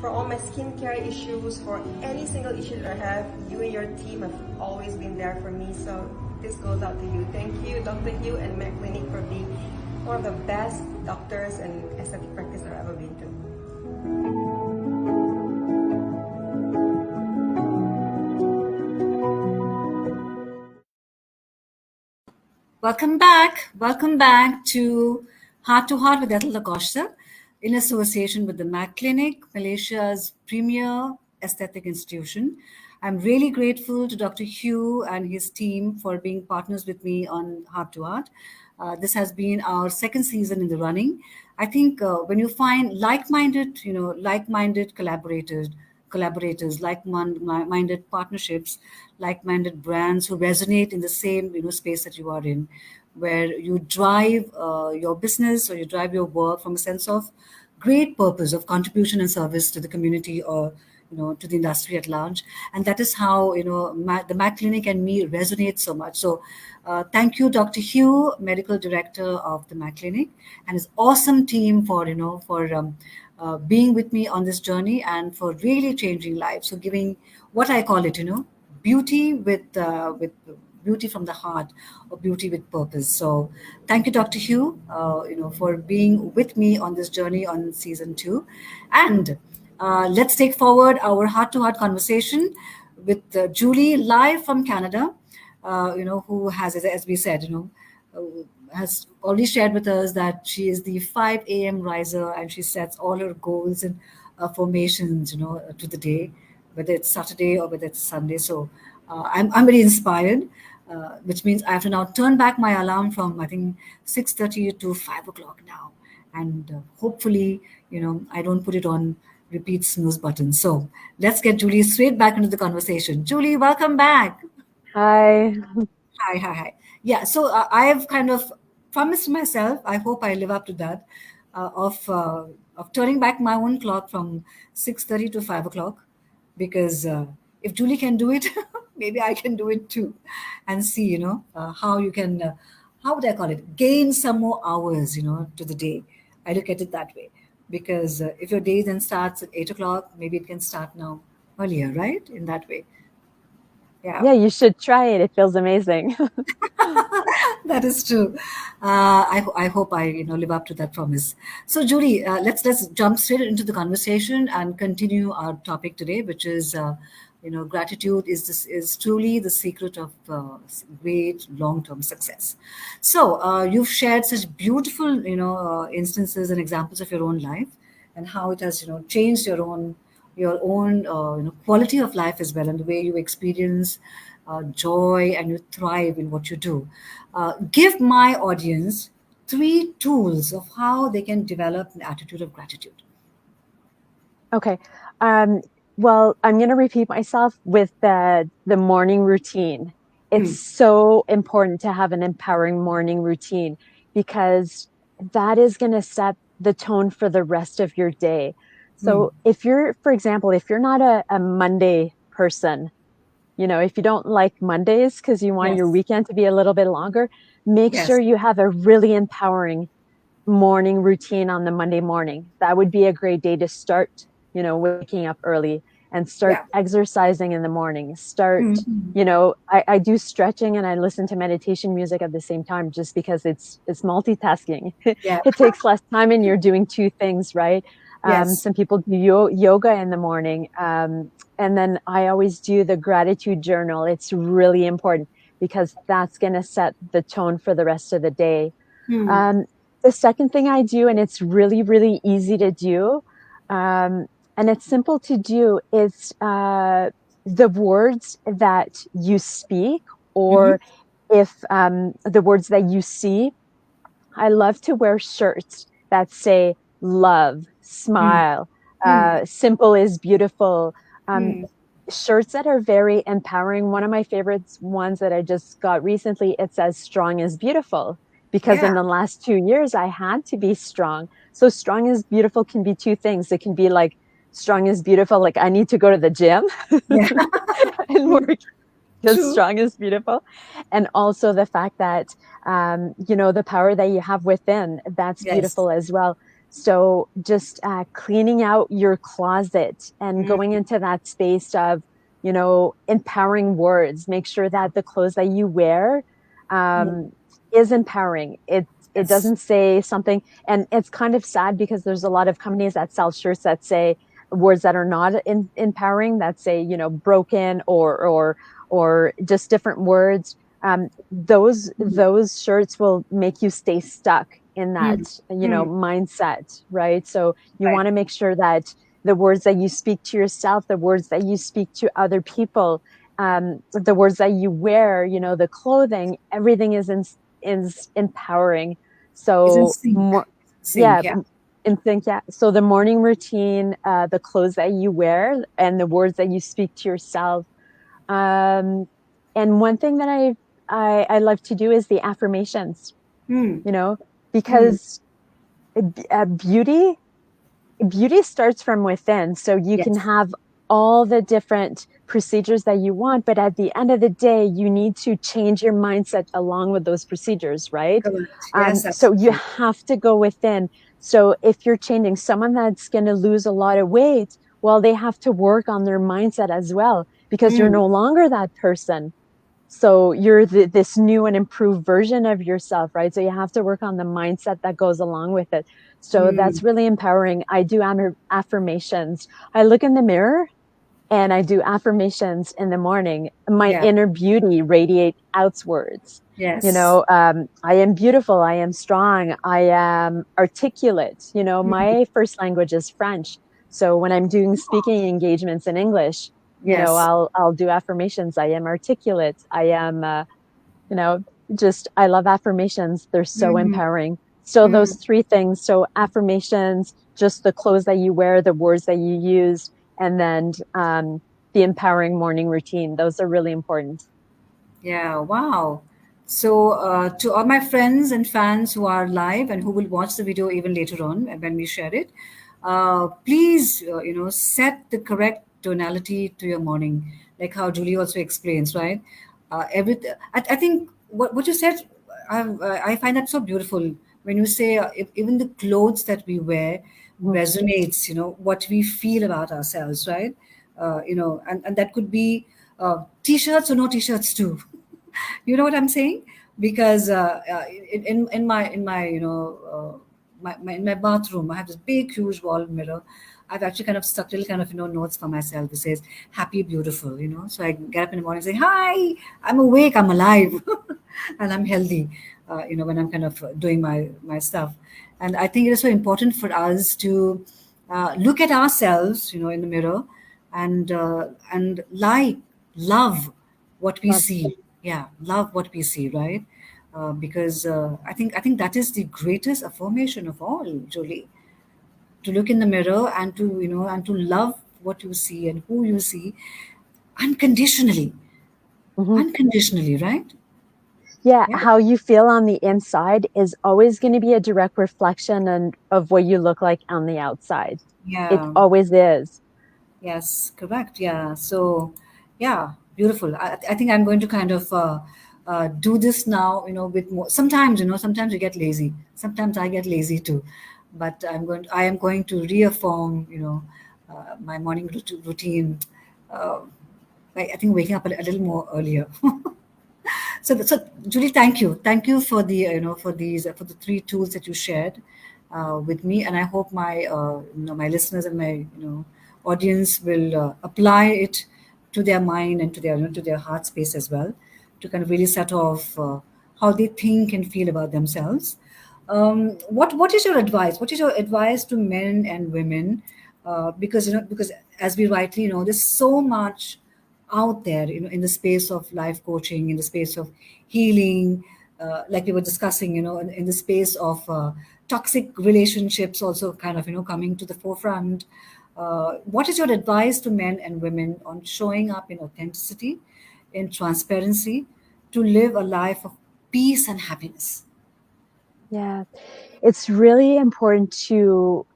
for all my skincare issues, for any single issue that I have. You and your team have always been there for me, so this goes out to you. Thank you, Dr. Hugh and Mac Clinic, for being one of the best doctors and aesthetic practice I've ever been to. Welcome back. Welcome back to Heart to Heart with Ethel Da Costa in association with the Mac Clinic, Malaysia's premier aesthetic institution. I'm really grateful to Dr. Hugh and his team for being partners with me on Heart to Heart. This has been our second season in the running. I think when you find like-minded collaborators, like-minded partnerships, like-minded brands who resonate in the same space that you are in, where you drive your business or you drive your work from a sense of great purpose of contribution and service to the community or to the industry at large. And that is how the Mac Clinic and me resonate so much. So thank you, Dr. Hugh, Medical Director of the Mac Clinic, and his awesome team for being with me on this journey and for really changing lives. So giving what I call it, beauty with beauty from the heart, or beauty with purpose. So thank you, Dr. Hugh, for being with me on this journey on season 2. And let's take forward our heart-to-heart conversation with Julie, live from Canada, who has, as we said, has already shared with us that she is the 5 a.m. riser and she sets all her goals and formations, to the day, whether it's Saturday or whether it's Sunday. So I'm very inspired, which means I have to now turn back my alarm from, I think, 6:30 to 5 o'clock now. And hopefully, I don't put it on repeat snooze button. So let's get Julie straight back into the conversation. Julie, welcome back. Hi. Hi. Yeah, so I have kind of promised myself, I hope I live up to that, of turning back my own clock from 6:30 to 5 o'clock, because if Julie can do it, maybe I can do it too, and see, how you can, how would I call it, gain some more hours, to the day. I look at it that way, because if your day then starts at 8 o'clock, maybe it can start now earlier, right? In that way. Yeah, you should try it. It feels amazing. That is true. I hope I live up to that promise. So Julie, let's jump straight into the conversation and continue our topic today, which is gratitude is truly the secret of great long-term success. So you've shared such beautiful instances and examples of your own life, and how it has changed your own quality of life as well, and the way you experience joy and you thrive in what you do. Give my audience three tools of how they can develop an attitude of gratitude. Okay. Um, well, I'm going to repeat myself with the morning routine. It's Hmm. so important to have an empowering morning routine because that is going to set the tone for the rest of your day. Hmm. So if you're, for example, if you're not a Monday person, if you don't like Mondays because you want your Yes. weekend to be a little bit longer, make sure Yes. you have a really empowering morning routine on the Monday morning. That would be a great day to start, waking up early and start Yeah. exercising in the morning. Start, Mhm. I do stretching and I listen to meditation music at the same time just because it's multitasking. Yeah. It takes less time and you're doing two things, right? Yes. Some people do yoga in the morning. And then I always do the gratitude journal. It's really important because that's going to set the tone for the rest of the day. Hmm. Um, the second thing I do, and it's really, really easy to do, um, and it's simple to do, is the words that you speak, Hmm. or if the words that you see. I love to wear shirts that say love, Hmm. smile, Hmm. simple is beautiful. Um, Hmm. Shirts that are very empowering. One of my favorites ones that I just got recently, it says strong is beautiful because Yeah. in the last 2 years I had to be strong. So strong is beautiful can be two things. It can be like strong is beautiful, like I need to go to the gym Yeah. and True. work because True. strong is beautiful. And also the fact that, the power that you have within, that's Yes. beautiful as well. So just cleaning out your closet and Mm. going into that space of, empowering words, make sure Yeah. that the clothes that you wear Mm. um, is empowering. It Yes. doesn't say something, and it's kind of sad because there's a lot of companies that sell shirts that say words that are not empowering, that say, broken or just different words. Mm. Those shirts will make you stay stuck in that Mm. Mm. mindset, right? So you Right. want to make sure that the words that you speak to yourself, the words that you speak to other people, the words that you wear, the clothing, everything is empowering. It's in So sync. more, Sync. yeah, Yeah. and think, yeah. So the morning routine, the clothes that you wear, and the words that you speak to yourself. um, and one thing that I love to do is the affirmations, Mm. you know, Mm. because beauty starts from within. So you can Yes. have all the different procedures that you want, but at the end of the day, you need to change your mindset along with those procedures, right? Correct. Yes, So you absolutely. have to go within. So if you're changing someone that's going to lose a lot of weight, well, they have to work on their mindset as well because you're Mm. no longer that person. So you're this new and improved version of yourself, right? So you have to work on the mindset that goes along with it. So Mm. that's really empowering. I do affirmations. I look in the mirror and I do affirmations in the morning. My Yeah. inner beauty radiate outwards. Yes. I am beautiful. I am strong. I am articulate. Mm. My first language is French. So when I'm doing speaking engagements in English, Yes. I'll do affirmations. I am articulate. I am, you know, just I love affirmations. They're so Mm. empowering. So those Mm. three things. So affirmations, just the clothes that you wear, the words that you use, and then the empowering morning routine. Those are really important. Yeah, wow. So, to all my friends and fans who are live and who will watch the video even later on when we share it, please, set the correct tonality to your morning, like how Julie also explains, right? I think what you said, I find that so beautiful when you say if even the clothes that we wear Mhm. resonates, what we feel about ourselves, right? And that could be t-shirts or no t-shirts too. You know what I'm saying? Because in my in my bathroom, I have this big huge wall mirror. I've actually kind of stuck little kind of notes for myself. It says happy, beautiful. So I get up in the morning and say, "Hi, I'm awake, I'm alive, and I'm healthy." When I'm kind of doing my stuff, and I think it is so important for us to look at ourselves, in the mirror, and love what we Love. see. Yeah, love what we see, right? Because I think that is the greatest affirmation of all, Julie. To look in the mirror and to love what you see and who you see unconditionally, Mhm. unconditionally, right? Yeah, Yeah, how you feel on the inside is always going to be a direct reflection of what you look like on the outside. It yeah. always is. Yes, correct. Yeah. So, yeah, beautiful. I think I'm going to kind of do this now, with more. Sometimes you get lazy. Sometimes I get lazy too. But I am going to reaffirm, my morning routine. Uh, I think waking up a little more earlier. So, Julie, thank you for the for these for the three tools that you shared with me, and I hope my listeners and my audience will apply it to their mind and to their to their heart space as well, to kind of really set off how they think and feel about themselves. What is your advice? What is your advice to men and women? Because as we rightly know, there's so much out there, in the space of life coaching, in the space of healing, like we were discussing, in the space of toxic relationships, also kind of, coming to the forefront. What is your advice to men and women on showing up in authenticity, in transparency, to live a life of peace and happiness? Yeah. It's really important to,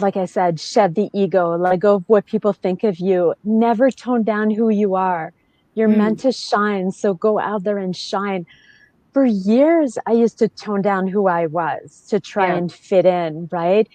like I said, shed the ego, let go of what people think of you. Never tone down who you are. You're meant Mm, to shine, so go out there and shine. For years, I used to tone down who I was to try yeah, and fit in, right?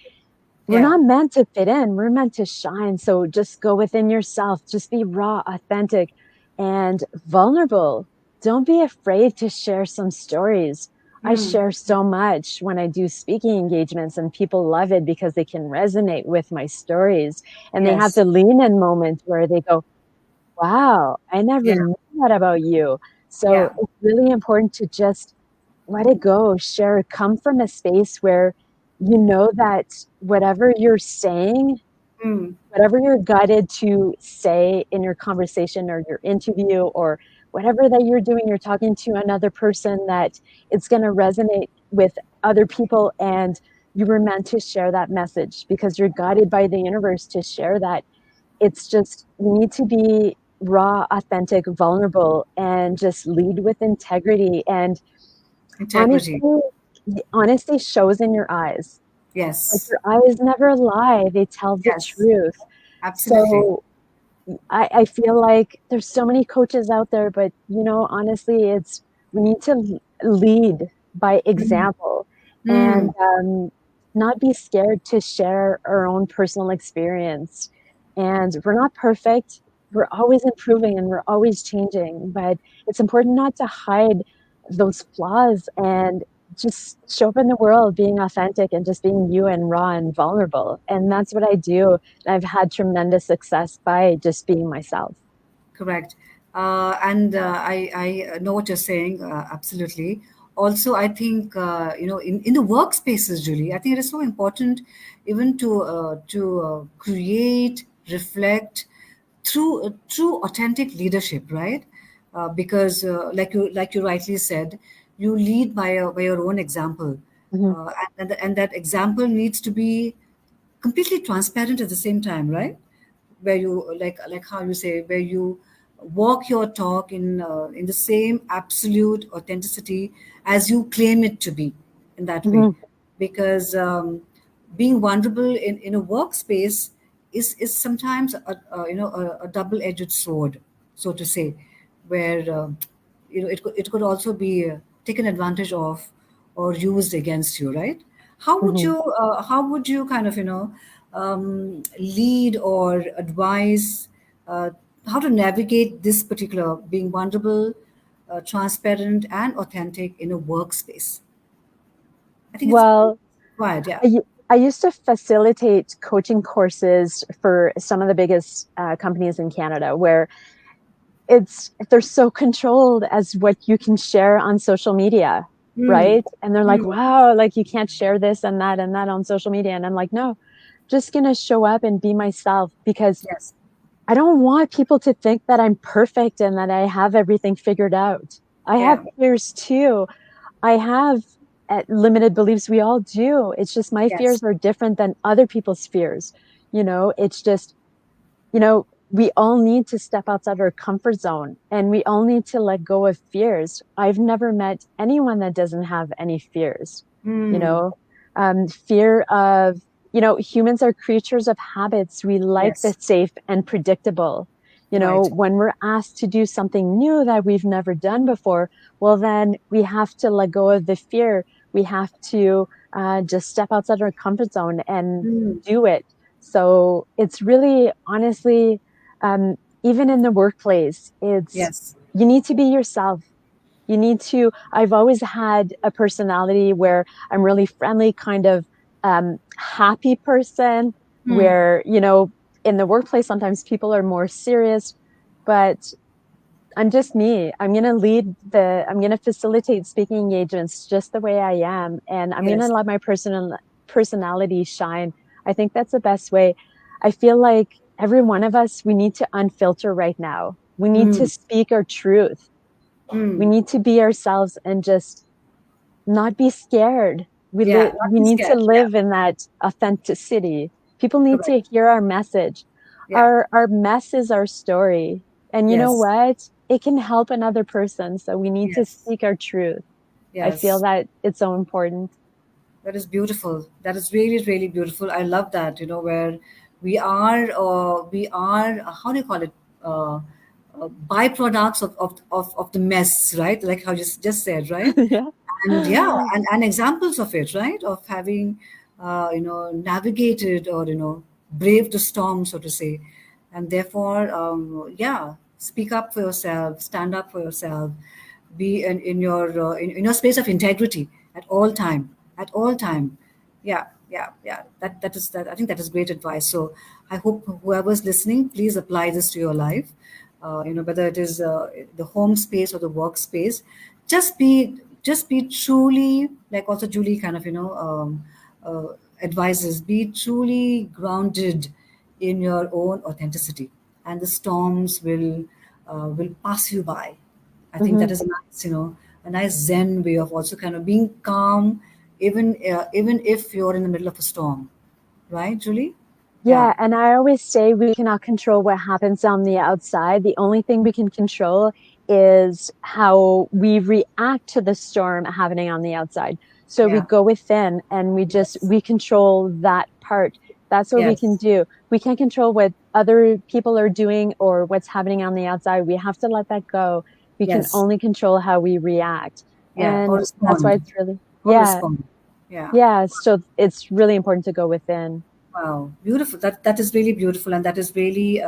We're yeah, not meant to fit in, we're meant to shine. So just go within yourself, just be raw, authentic, and vulnerable. Don't be afraid to share some stories. I mm, share so much when I do speaking engagements, and people love it because they can resonate with my stories. And they have yes, the lean in moment where they go, wow, I never yeah, knew that about you. So yeah, it's really important to just let it go, share, come from a space where you know that whatever you're saying, mm, whatever you're guided to say in your conversation or your interview or whatever that you're doing, you're talking to another person, that it's going to resonate with other people, and you were meant to share that message because you're guided by the universe to share that. It's just, you need to be raw, authentic, vulnerable, and just lead with integrity. And integrity. honesty, honesty shows in your eyes. Like, Yes, your eyes never lie, they tell the yes, truth. absolutely. So I feel like there's so many coaches out there, but honestly, we need to lead by Mm, example, and mm, not be scared to share our own personal experience. And we're not perfect. We're always improving and we're always changing, but it's important not to hide those flaws and just show up in the world being authentic and just being you and raw and vulnerable. And that's what I do. I've had tremendous success by just being myself. correct. And I know what you're saying, absolutely. Also, I think, in the workspaces, Julie, I think it is so important even to create, reflect through authentic leadership, right? Because like you rightly said, you lead by your own example, Mhm. and that example needs to be completely transparent at the same time, right? Where you like how you say, where you walk your talk in the same absolute authenticity as you claim it to be, in that way. Mhm. Because being vulnerable in a workspace is sometimes a double-edged sword, so to say, where it could also be taken advantage of or used against you, right? Mhm. How would you kind of lead or advise uh, how to navigate this particular being vulnerable, transparent, and authentic in a workspace? I think it's Well, required. Yeah. I used to facilitate coaching courses for some of the biggest companies in Canada, where they're so controlled as what you can share on social media, Mm, right? And they're like, mm, wow, like you can't share this and that on social media. And I'm like, no, just gonna show up and be myself, because yes. I don't want people to think that I'm perfect and that I have everything figured out. I have Yeah. fears too. I have limited beliefs. We all do. It's just my Yes. fears are different than other people's fears. It's just, we all need to step outside our comfort zone, and we all need to let go of fears. I've never met anyone that doesn't have any fears, you Mm, know, fear of, humans are creatures of habits. We like the yes. safe and predictable. Right. When we're asked to do something new that we've never done before, well, then we have to let go of the fear. We have to just step outside our comfort zone and Mm, do it. So it's really, honestly, um, even in the workplace, yes. you need to be yourself. I've always had a personality where I'm really friendly, kind of happy person, Mm, where, in the workplace, sometimes people are more serious, but I'm just me. I'm going to facilitate speaking engagements just the way I am. And I'm going to yes. let my personality shine. I think that's the best way. I feel like every one of us, we need to unfilter right now. We need to Mm, speak our truth. We mm. need to be ourselves and just not be scared. Yeah. Not We be need to scared. Yeah. live in that authenticity. People need to Correct. hear our message. Yeah. Our mess is our story. And you know Yes. what? It can help another person. So we need to Yes. speak our truth. I feel Yes. that it's so important. That is beautiful. That is really, really beautiful. I love that, where we are, how do you call it? Byproducts of the mess, right? Like how you just said, right? Yeah. And yeah, and examples of it, right? Of having, navigated or, braved the storm, so to say. And therefore, yeah, speak up for yourself, stand up for yourself, be in your space of integrity at all time. Yeah, yeah, yeah. That I think that is great advice. So I hope whoever's listening, please apply this to your life. Whether it is the home space or the workspace, just be truly, like also Julie kind of advises, be truly grounded in your own authenticity, and the storms will pass you by. I think that Hmm. is a nice, a nice Zen way of also kind of being calm, even if you're in the middle of a storm, right, Julie? Yeah. Yeah, and I always say we cannot control what happens on the outside. The only thing we can control is how we react to the storm happening on the outside. So we Yeah. go within and Yes. we control that part. That's what we can Yes. do. We can't control what other people are doing or what's happening on the outside. We have to let that go. We can Yes. only control how we react. Yeah. Or And that's why respond. it's really, Or yeah, respond. Yeah. yeah. So it's really important to go within. Wow, beautiful. That is really beautiful, and that is really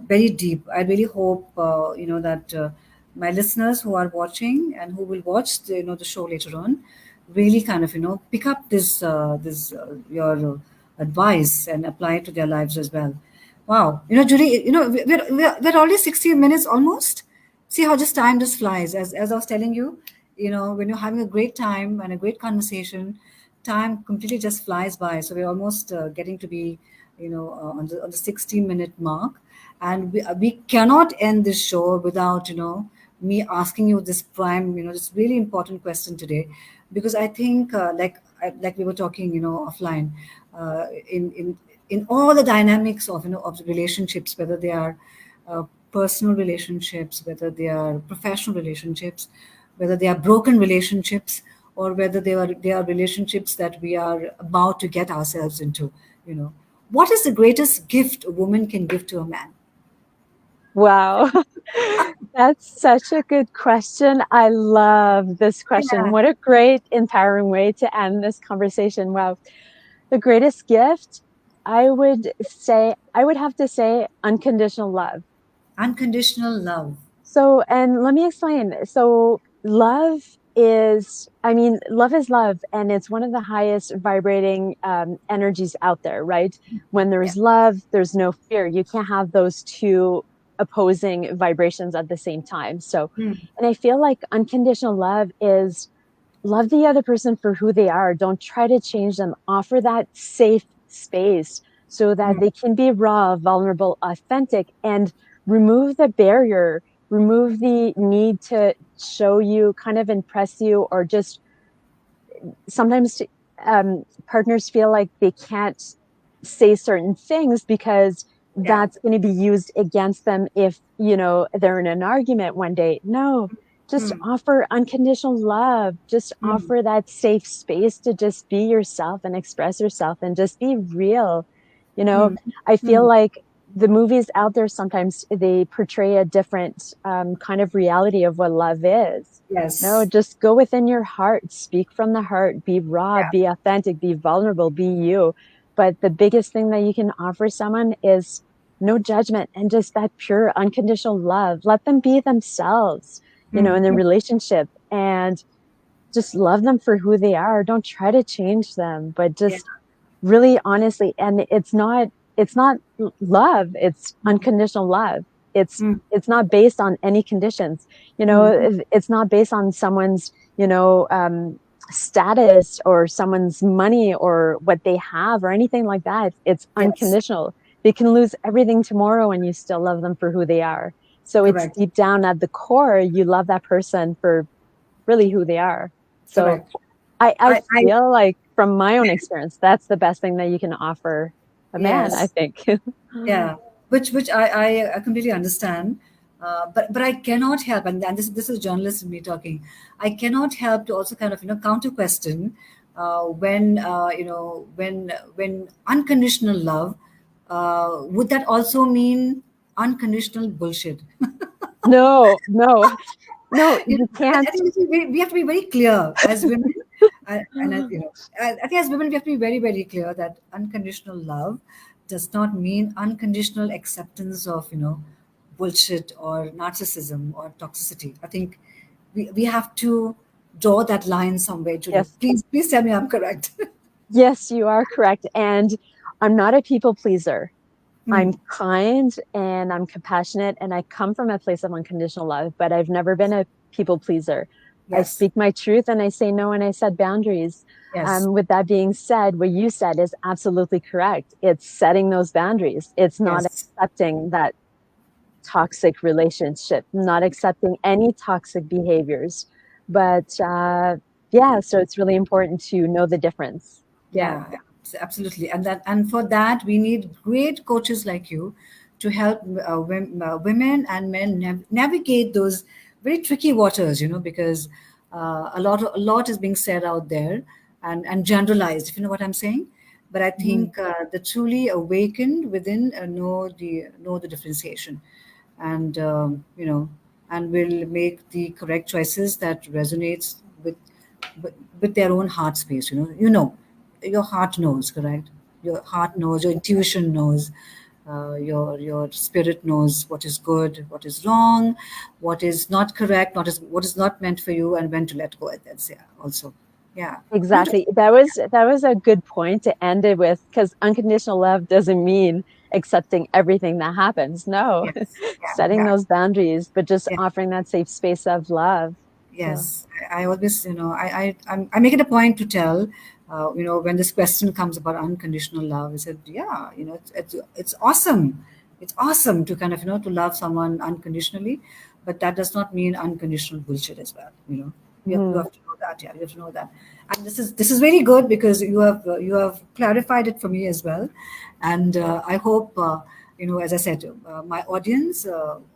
very deep. I really hope that my listeners who are watching and who will watch the show later on really kind of pick up this your advice and apply it to their lives as well. Wow, Julie, we're already 60 minutes almost. See how just time just flies. As I was telling you, when you're having a great time and a great conversation, time completely just flies by. So we're almost getting to be, on the 60-minute mark, and we cannot end this show without me asking you this this really important question today, because I think like we were talking offline, in all the dynamics of the relationships, whether they are uh, personal relationships, whether they are professional relationships, whether they are broken relationships, or whether they are relationships that we are about to get ourselves into. What is the greatest gift a woman can give to a man? Wow. That's such a good question. I love this question. Yeah. What a great, empowering way to end this conversation. Wow. The greatest gift, I would have to say unconditional love. Unconditional love. So, and let me explain. So, love is, I mean, love is love, and it's one of the highest vibrating energies out there, right? When there's love, there's no fear. You can't have those two opposing vibrations at the same time. So, and I feel like unconditional love is love the other person for who they are. Don't try to change them. Offer that safe space so that they can be raw, vulnerable, authentic, and remove the barrier, remove the need to show you, kind of impress you, or just sometimes partners feel like they can't say certain things because that's going to be used against them if, you know, they're in an argument one day. No, just offer unconditional love. Just offer that safe space to just be yourself and express yourself and just be real. You know, I feel like the movies out there, sometimes they portray a different kind of reality of what love is. Yes. No, just go within your heart, speak from the heart, be raw, be authentic, be vulnerable, be you. But the biggest thing that you can offer someone is no judgment and just that pure unconditional love. Let them be themselves, you know, in their relationship, and just love them for who they are. Don't try to change them, but just really honestly. And it's not love, it's unconditional love. It's not based on any conditions, you know. It's not based on someone's, you know, status or someone's money or what they have or anything like that. It's unconditional. They can lose everything tomorrow and you still love them for who they are. So it's deep down at the core, you love that person for really who they are. So I feel like from my own experience, that's the best thing that you can offer a man, I think. Yeah, which I completely understand. But I cannot help, and this is journalist in me talking. I cannot help to also kind of, you know, counter question when you know, when unconditional love, would that also mean unconditional bullshit? No, You you know, can't. I think we have to be very clear as women, you know, I think as women we have to be very, very clear that unconditional love does not mean unconditional acceptance of, you know, bullshit or narcissism or toxicity. I think we have to draw that line somewhere, Julie. Yes. Please tell me I'm correct. Yes, you are correct. And I'm not a people pleaser. I'm kind and I'm compassionate, and I come from a place of unconditional love, but I've never been a people pleaser. I Yes. speak my truth and I say no and I set boundaries. Yes. With that being said, what you said is absolutely correct. It's setting those boundaries. It's not Yes. accepting that toxic relationship, not accepting any toxic behaviors. But yeah, so it's really important to know the difference. Yeah, absolutely. And for that, we need great coaches like you to help women and men navigate those very tricky waters, you know, because a lot is being said out there and generalized, if you know what I'm saying. But I think the truly awakened within know the differentiation, and you know, and will make the correct choices that resonates with, with their own heart space. You know, your heart knows, correct? Your heart knows, your intuition knows, your spirit knows what is good, what is wrong, what is not correct, what is not meant for you, and when to let go. That's also, yeah, beautiful. Exactly. That was a good point to end it with, because unconditional love doesn't mean accepting everything that happens. No, Yes, yeah, setting yeah, those boundaries, but just yeah. offering that safe space of love. So, Yes, I always, you know, I make it a point to tell, you know, when this question comes about unconditional love, I said, yeah, you know, it's awesome. It's awesome to kind of, you know, to love someone unconditionally, but that does not mean unconditional bullshit as well. You know, you have to know that. Yeah, you have to know that. And this is very good because you have clarified it for me as well, and I hope. You know, as I said, my audience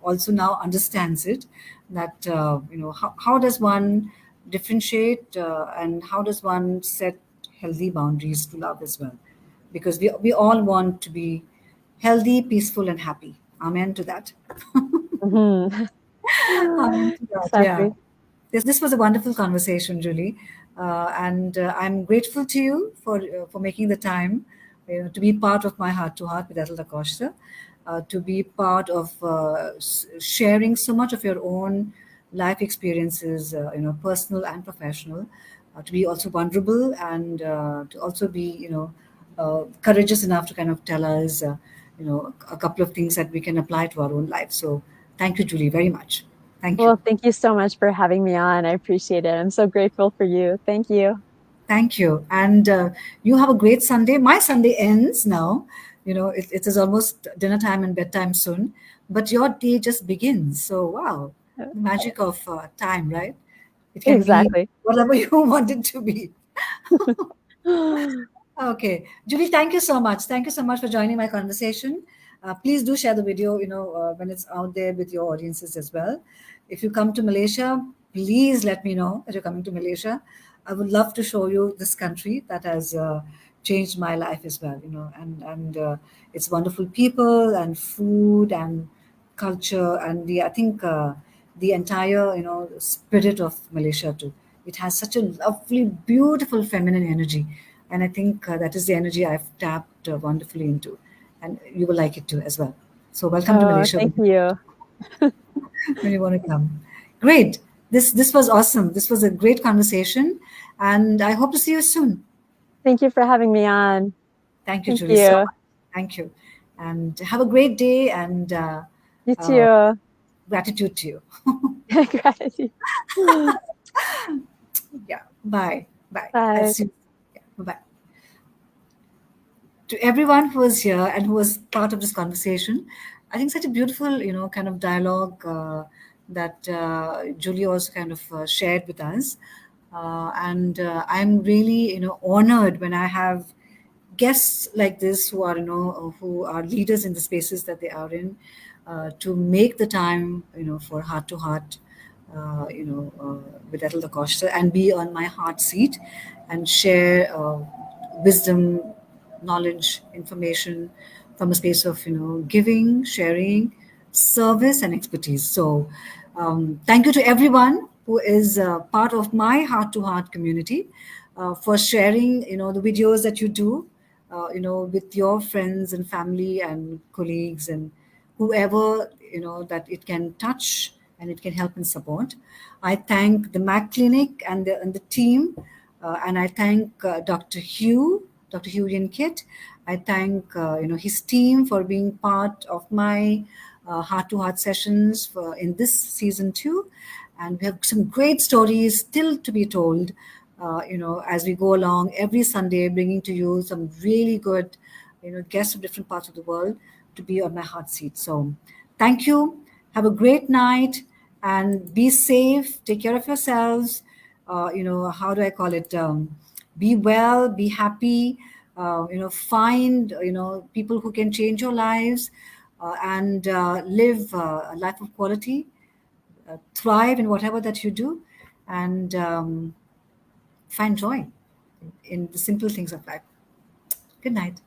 also now understands it, that you know, how does one differentiate and how does one set healthy boundaries to love as well, because we all want to be healthy, peaceful, and happy. Amen to that. mhm. Amen to that. Yeah. Exactly. This was a wonderful conversation, Julie, and I'm grateful to you for making the time, you know, to be part of my heart to heart with Ethel Da Costa, to be part of sharing so much of your own life experiences, personal and professional, to be also vulnerable and to also be, courageous enough to kind of tell us, a couple of things that we can apply to our own life. So thank you, Julie, very much. Thank you. Well, thank you so much for having me on. I appreciate it. I'm so grateful for you. Thank you. Thank you. And you have a great Sunday. My Sunday ends now. It is almost dinner time and bedtime soon, but your day just begins. So, wow, the magic of time, right? It can be Exactly. whatever you want it to be. Okay. Julie, thank you so much. Thank you so much for joining my conversation. Please do share the video, when it's out there with your audiences as well. If you come to Malaysia, please let me know that you're coming to Malaysia. I would love to show you this country that has changed my life as well, and it's wonderful people and food and culture and I think the entire spirit of Malaysia too. It has such a lovely, beautiful feminine energy, and I think that is the energy I've tapped wonderfully into, and you will like it too as well. So welcome to Oh, Malaysia thank you. when you want to come. Great. This was awesome. This was a great conversation, and I hope to see you soon. Thank you for having me on. Thank you, Thank Julie, so you. much. Thank you, and have a great day and You uh, too. gratitude to you. Gratitude. Yeah. Bye. Bye. I'll Bye. see you. Yeah. Bye. To everyone who was here and who was part of this conversation, I think such a beautiful, kind of dialogue that Julie also kind of shared with us. And I'm really, honored when I have guests like this who are leaders in the spaces that they are in, to make the time, for heart to heart, with Ethel Da Costa and be on my heart seat and share wisdom, knowledge, information from a space of giving, sharing, service, and expertise. So, thank you to everyone who is part of my heart to heart community, for sharing the videos that you do, with your friends and family and colleagues and whoever that it can touch and it can help and support. I thank the Mac Clinic and the team, and I thank Dr. Hugh Kit. I thank his team for being part of my heart to heart sessions in this season too, and we have some great stories still to be told. As we go along every Sunday, bringing to you some really good, guests from different parts of the world to be on my hot seat. So, thank you. Have a great night and be safe. Take care of yourselves. How do I call it? Be well, be happy. Find people who can change your lives, and live a life of quality. Thrive in whatever that you do, and find joy in the simple things of life. Good night.